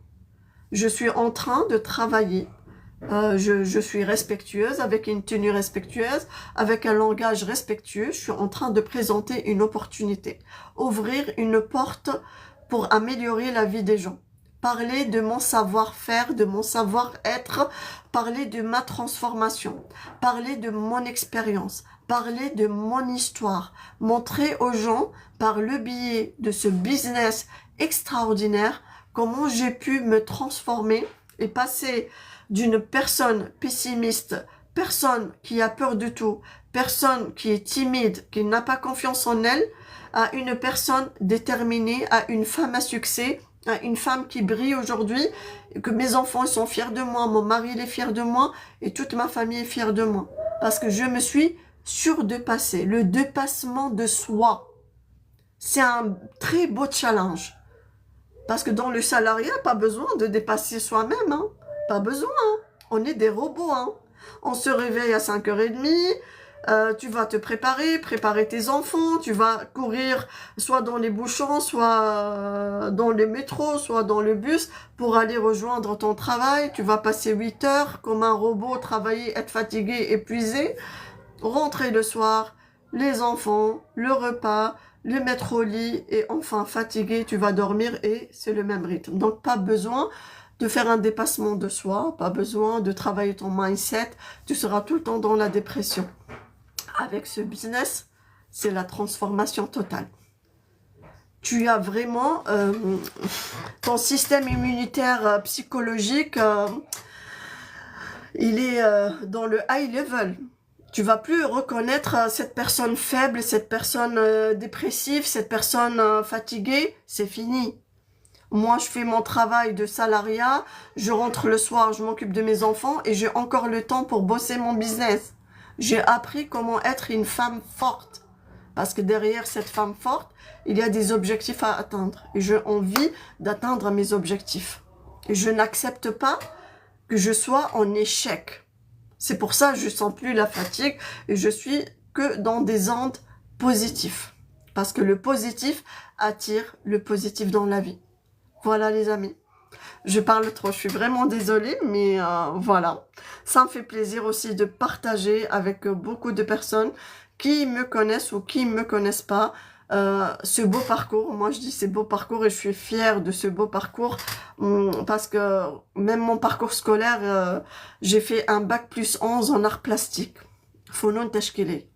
Je suis en train de travailler. Je suis respectueuse, avec une tenue respectueuse, avec un langage respectueux. Je suis en train de présenter une opportunité. Ouvrir une porte pour améliorer la vie des gens. parler de mon savoir-faire, de mon savoir-être, parler de ma transformation, parler de mon expérience, parler de mon histoire, montrer aux gens par le biais de ce business extraordinaire comment j'ai pu me transformer et passer d'une personne pessimiste, personne qui a peur de tout, personne qui est timide, qui n'a pas confiance en elle, à une personne déterminée, à une femme à succès, à une femme qui brille aujourd'hui, que mes enfants sont fiers de moi, mon mari il est fier de moi et toute ma famille est fière de moi. Parce que je me suis surdépassée. Le dépassement de soi, c'est un très beau challenge. Parce que dans le salariat, pas besoin de dépasser soi-même, hein. Pas besoin, hein. On est des robots, hein. On se réveille à 5h30, tu vas te préparer tes enfants, tu vas courir soit dans les bouchons, soit dans le métro, soit dans le bus pour aller rejoindre ton travail. Tu vas passer 8 heures comme un robot, travailler, être fatigué, épuisé, rentrer le soir, les enfants, le repas, le mettre au lit et enfin fatigué, tu vas dormir et c'est le même rythme. Donc pas besoin de faire un dépassement de soi, pas besoin de travailler ton mindset, tu seras tout le temps dans la dépression. Avec ce business, c'est la transformation totale. Tu as vraiment ton système immunitaire psychologique, il est dans le high level. Tu vas plus reconnaître cette personne faible, cette personne dépressive, cette personne fatiguée, c'est fini. Moi, je fais mon travail de salariat, je rentre le soir, je m'occupe de mes enfants et j'ai encore le temps pour bosser mon business. J'ai appris comment être une femme forte. Parce que derrière cette femme forte, il y a des objectifs à atteindre. Et j'ai envie d'atteindre mes objectifs. Et je n'accepte pas que je sois en échec. C'est pour ça que je sens plus la fatigue et je suis que dans des ondes positives. Parce que le positif attire le positif dans la vie. Voilà les amis. Je parle trop, je suis vraiment désolée, mais voilà. Ça me fait plaisir aussi de partager avec beaucoup de personnes qui me connaissent ou qui ne me connaissent pas ce beau parcours. Moi, je dis c'est beau parcours et je suis fière de ce beau parcours parce que même mon parcours scolaire, j'ai fait un bac+11 en art plastique. Founoun Tachkili.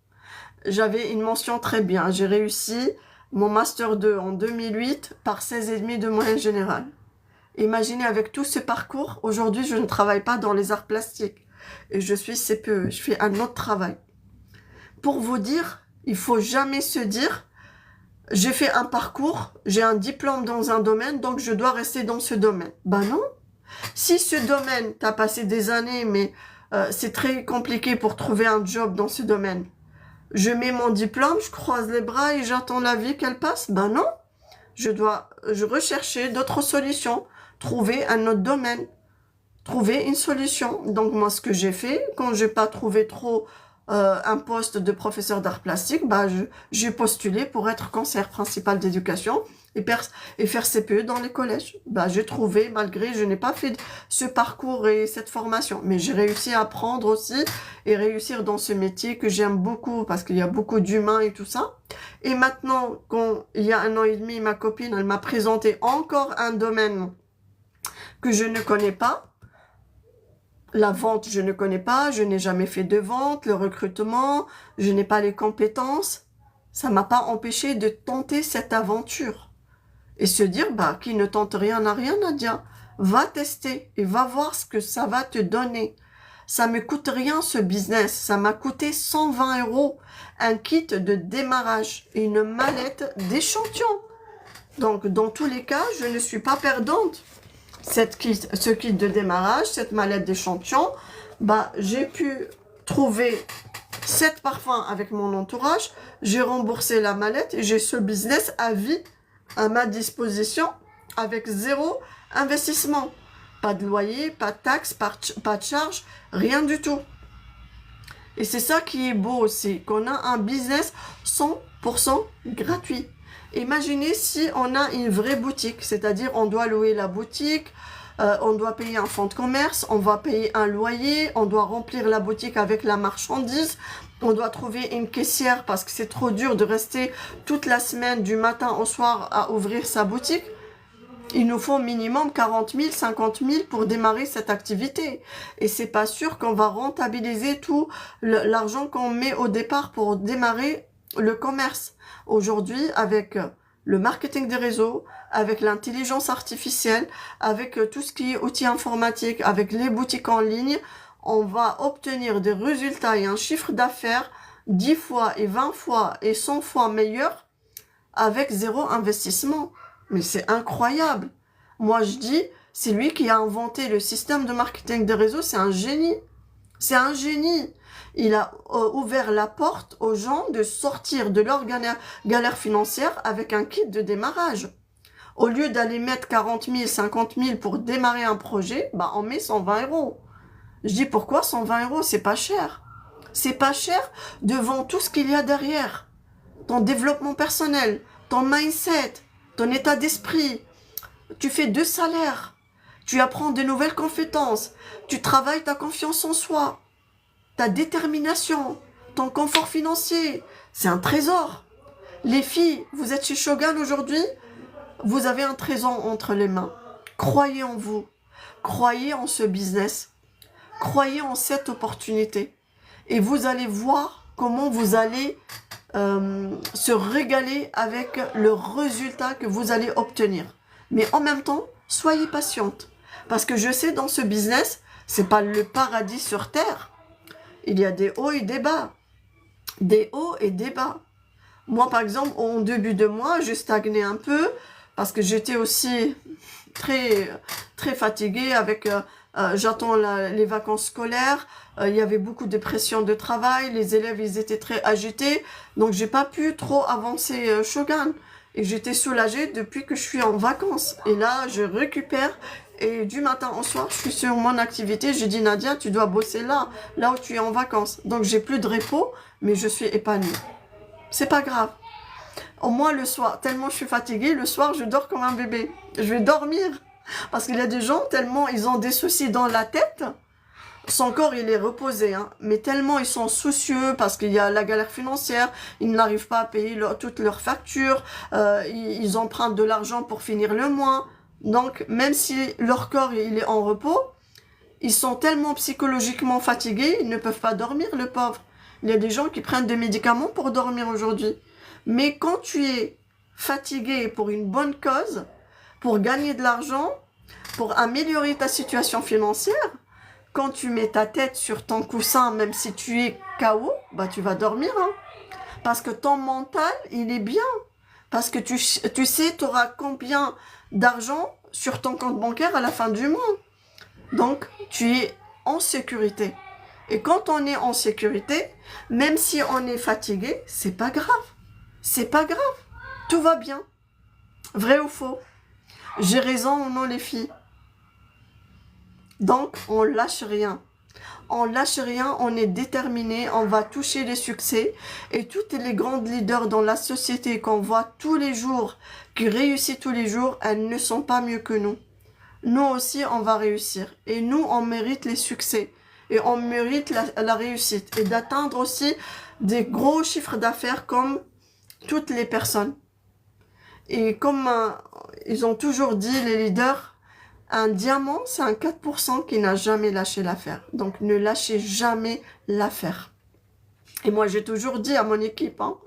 J'avais une mention très bien. J'ai réussi mon master 2 en 2008 par 16,5 de moyenne générale. Imaginez avec tout ce parcours, aujourd'hui je ne travaille pas dans les arts plastiques et je suis CPE, je fais un autre travail. Pour vous dire, il faut jamais se dire, j'ai fait un parcours, j'ai un diplôme dans un domaine, donc je dois rester dans ce domaine. Ben non, si ce domaine, tu as passé des années, mais c'est très compliqué pour trouver un job dans ce domaine. Je mets mon diplôme, je croise les bras et j'attends la vie qu'elle passe. Ben non, je dois rechercher d'autres solutions. Trouver un autre domaine, trouver une solution. Donc moi, ce que j'ai fait, quand j'ai pas trouvé trop un poste de professeur d'art plastique, bah, j'ai postulé pour être conseillère principale d'éducation et faire CPE dans les collèges. Bah, j'ai trouvé, malgré, je n'ai pas fait ce parcours et cette formation, mais j'ai réussi à apprendre aussi et réussir dans ce métier que j'aime beaucoup parce qu'il y a beaucoup d'humains et tout ça. Et maintenant, quand il y a 1 an et demi, ma copine, elle m'a présenté encore un domaine que je ne connais pas. La vente, je ne connais pas, je n'ai jamais fait de vente, le recrutement, je n'ai pas les compétences. Ça m'a pas empêché de tenter cette aventure. Et se dire, bah, qui ne tente rien n'a rien, Nadia. Va tester et va voir ce que ça va te donner. Ça me coûte rien ce business, ça m'a coûté 120 €, un kit de démarrage et une mallette d'échantillons. Donc, dans tous les cas, je ne suis pas perdante. Ce kit de démarrage, cette mallette d'échantillons, bah, j'ai pu trouver 7 parfums avec mon entourage, j'ai remboursé la mallette et j'ai ce business à vie à ma disposition avec 0 investissement. Pas de loyer, pas de taxes, pas de charges, rien du tout. Et c'est ça qui est beau aussi, qu'on a un business 100% gratuit. Imaginez si on a une vraie boutique, c'est-à-dire on doit louer la boutique, on doit payer un fonds de commerce, on va payer un loyer, on doit remplir la boutique avec la marchandise, on doit trouver une caissière parce que c'est trop dur de rester toute la semaine du matin au soir à ouvrir sa boutique. Il nous faut minimum 40 000, 50 000 pour démarrer cette activité. Et c'est pas sûr qu'on va rentabiliser tout l'argent qu'on met au départ pour démarrer le commerce. Aujourd'hui, avec le marketing des réseaux, avec l'intelligence artificielle, avec tout ce qui est outils informatiques, avec les boutiques en ligne, on va obtenir des résultats et un chiffre d'affaires 10 fois et 20 fois et 100 fois meilleur avec zéro investissement. Mais c'est incroyable. Moi, je dis, c'est lui qui a inventé le système de marketing des réseaux, c'est un génie. C'est un génie. Il a ouvert la porte aux gens de sortir de leur galère financière avec un kit de démarrage. Au lieu d'aller mettre 40 000, 50 000 pour démarrer un projet, bah, on met 120 euros. Je dis, pourquoi 120 euros? C'est pas cher. C'est pas cher devant tout ce qu'il y a derrière. Ton développement personnel, ton mindset, ton état d'esprit. Tu fais 2 salaires. Tu apprends de nouvelles compétences. Tu travailles ta confiance en soi. Ta détermination. Ton confort financier. C'est un trésor. Les filles, vous êtes chez Shogun aujourd'hui. Vous avez un trésor entre les mains. Croyez en vous. Croyez en ce business. Croyez en cette opportunité. Et vous allez voir comment vous allez se régaler avec le résultat que vous allez obtenir. Mais en même temps, soyez patiente. Parce que je sais, dans ce business, c'est pas le paradis sur terre. Il y a des hauts et des bas. Des hauts et des bas. Moi, par exemple, au début de mois, j'ai stagné un peu parce que j'étais aussi très fatiguée avec... j'attends les vacances scolaires, il y avait beaucoup de pression de travail, les élèves ils étaient très agités, donc j'ai pas pu trop avancer Shogun. Et j'étais soulagée depuis que je suis en vacances. Et là, je récupère et du matin au soir, je suis sur mon activité. J'ai dit, Nadia, tu dois bosser là où tu es en vacances. Donc j'ai plus de repos, mais je suis épanouie. C'est pas grave. Au moins le soir, tellement je suis fatiguée, le soir je dors comme un bébé. Je vais dormir. Parce qu'il y a des gens, tellement ils ont des soucis dans la tête, son corps il est reposé, hein, mais tellement ils sont soucieux parce qu'il y a la galère financière, ils n'arrivent pas à payer toutes leurs factures, ils empruntent de l'argent pour finir le mois. Donc même si leur corps il est en repos, ils sont tellement psychologiquement fatigués, ils ne peuvent pas dormir, le pauvre. Il y a des gens qui prennent des médicaments pour dormir aujourd'hui. Mais quand tu es fatigué pour une bonne cause, pour gagner de l'argent, pour améliorer ta situation financière, quand tu mets ta tête sur ton coussin, même si tu es KO, bah tu vas dormir. Hein. Parce que ton mental, il est bien. Parce que tu sais, tu auras combien d'argent sur ton compte bancaire à la fin du mois. Donc, tu es en sécurité. Et quand on est en sécurité, même si on est fatigué, c'est pas grave. C'est pas grave. Tout va bien. Vrai ou faux? J'ai raison ou non, les filles? Donc, on lâche rien. On lâche rien, on est déterminé, on va toucher les succès. Et toutes les grandes leaders dans la société qu'on voit tous les jours, qui réussissent tous les jours, elles ne sont pas mieux que nous. Nous aussi, on va réussir. Et nous, on mérite les succès. Et on mérite la réussite. Et d'atteindre aussi des gros chiffres d'affaires comme toutes les personnes. Et comme ils ont toujours dit, les leaders, un diamant, c'est un 4% qui n'a jamais lâché l'affaire. Donc, ne lâchez jamais l'affaire. Et moi, j'ai toujours dit à mon équipe, hein,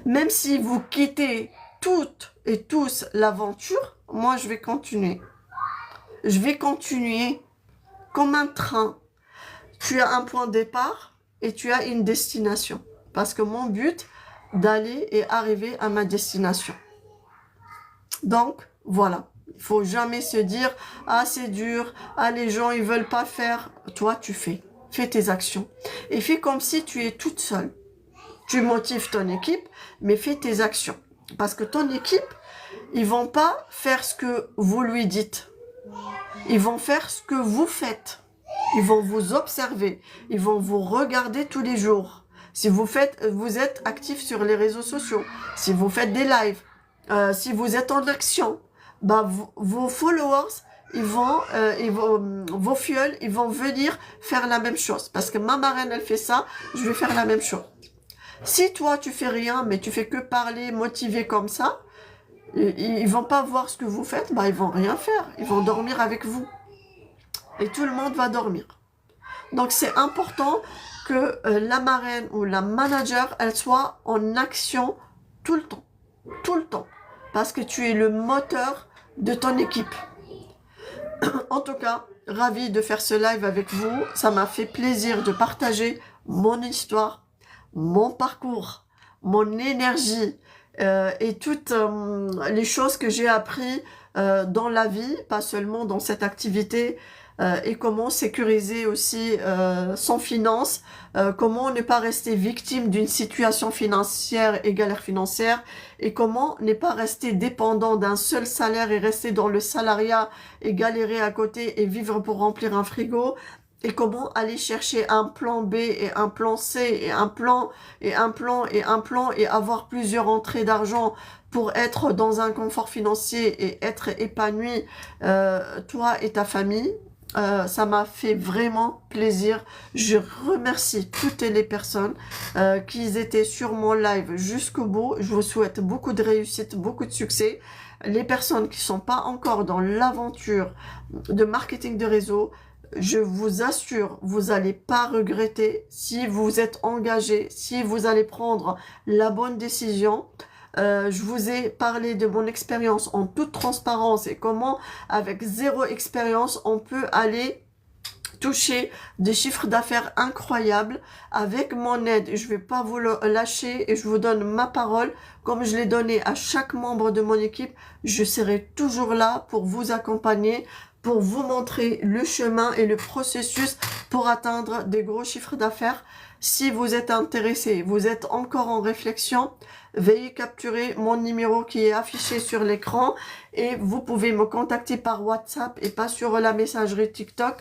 même si vous quittez toutes et tous l'aventure, moi, je vais continuer. Je vais continuer comme un train. Tu as un point de départ et tu as une destination. Parce que mon but, d'aller et arriver à ma destination. Donc, voilà. Il faut jamais se dire, ah, c'est dur, ah, les gens, ils veulent pas faire. Toi, tu fais. Fais tes actions. Et fais comme si tu es toute seule. Tu motives ton équipe, mais fais tes actions. Parce que ton équipe, ils vont pas faire ce que vous lui dites. Ils vont faire ce que vous faites. Ils vont vous observer. Ils vont vous regarder tous les jours. Si vous êtes actif sur les réseaux sociaux, si vous faites des lives, si vous êtes en action, bah, vos followers, vos fioles, ils vont venir faire la même chose. Parce que ma marraine, elle fait ça, je vais faire la même chose. Si toi, tu fais rien, mais tu fais que parler, motiver comme ça, Ils vont pas voir ce que vous faites, bah ils vont rien faire. Ils vont dormir avec vous. Et tout le monde va dormir. Donc c'est important que la marraine ou la manager, elle soit en action tout le temps. Tout le temps. Parce que tu es le moteur de ton équipe. En tout cas, ravi de faire ce live avec vous. Ça m'a fait plaisir de partager mon histoire, mon parcours, mon énergie et toutes les choses que j'ai appris dans la vie, pas seulement dans cette activité, et comment sécuriser aussi son finance, comment ne pas rester victime d'une situation financière et galère financière, et comment ne pas rester dépendant d'un seul salaire et rester dans le salariat et galérer à côté et vivre pour remplir un frigo, et comment aller chercher un plan B et un plan C et un plan et un plan et un plan et avoir plusieurs entrées d'argent pour être dans un confort financier et être épanoui, toi et ta famille. Ça m'a fait vraiment plaisir. Je remercie toutes les personnes qui étaient sur mon live jusqu'au bout. Je vous souhaite beaucoup de réussite, beaucoup de succès. Les personnes qui sont pas encore dans l'aventure de marketing de réseau, je vous assure, vous n'allez pas regretter si vous êtes engagé, si vous allez prendre la bonne décision. Je vous ai parlé de mon expérience en toute transparence et comment, avec zéro expérience, on peut aller toucher des chiffres d'affaires incroyables avec mon aide. Je vais pas vous le lâcher et je vous donne ma parole. Comme je l'ai donné à chaque membre de mon équipe, je serai toujours là pour vous accompagner, pour vous montrer le chemin et le processus pour atteindre des gros chiffres d'affaires. Si vous êtes intéressé, vous êtes encore en réflexion, veuillez capturer mon numéro qui est affiché sur l'écran et vous pouvez me contacter par WhatsApp et pas sur la messagerie TikTok,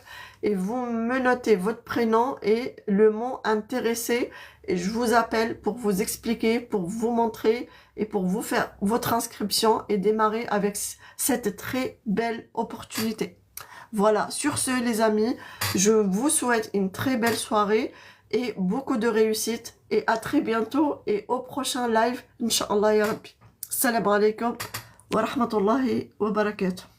et vous me notez votre prénom et le mot intéressé et je vous appelle pour vous expliquer, pour vous montrer et pour vous faire votre inscription et démarrer avec cette très belle opportunité. Voilà, sur ce les amis, je vous souhaite une très belle soirée et beaucoup de réussite et à très bientôt et au prochain live, Inch'Allah ya Rabbi. Salam alaikum wa rahmatullahi wa barakatuh.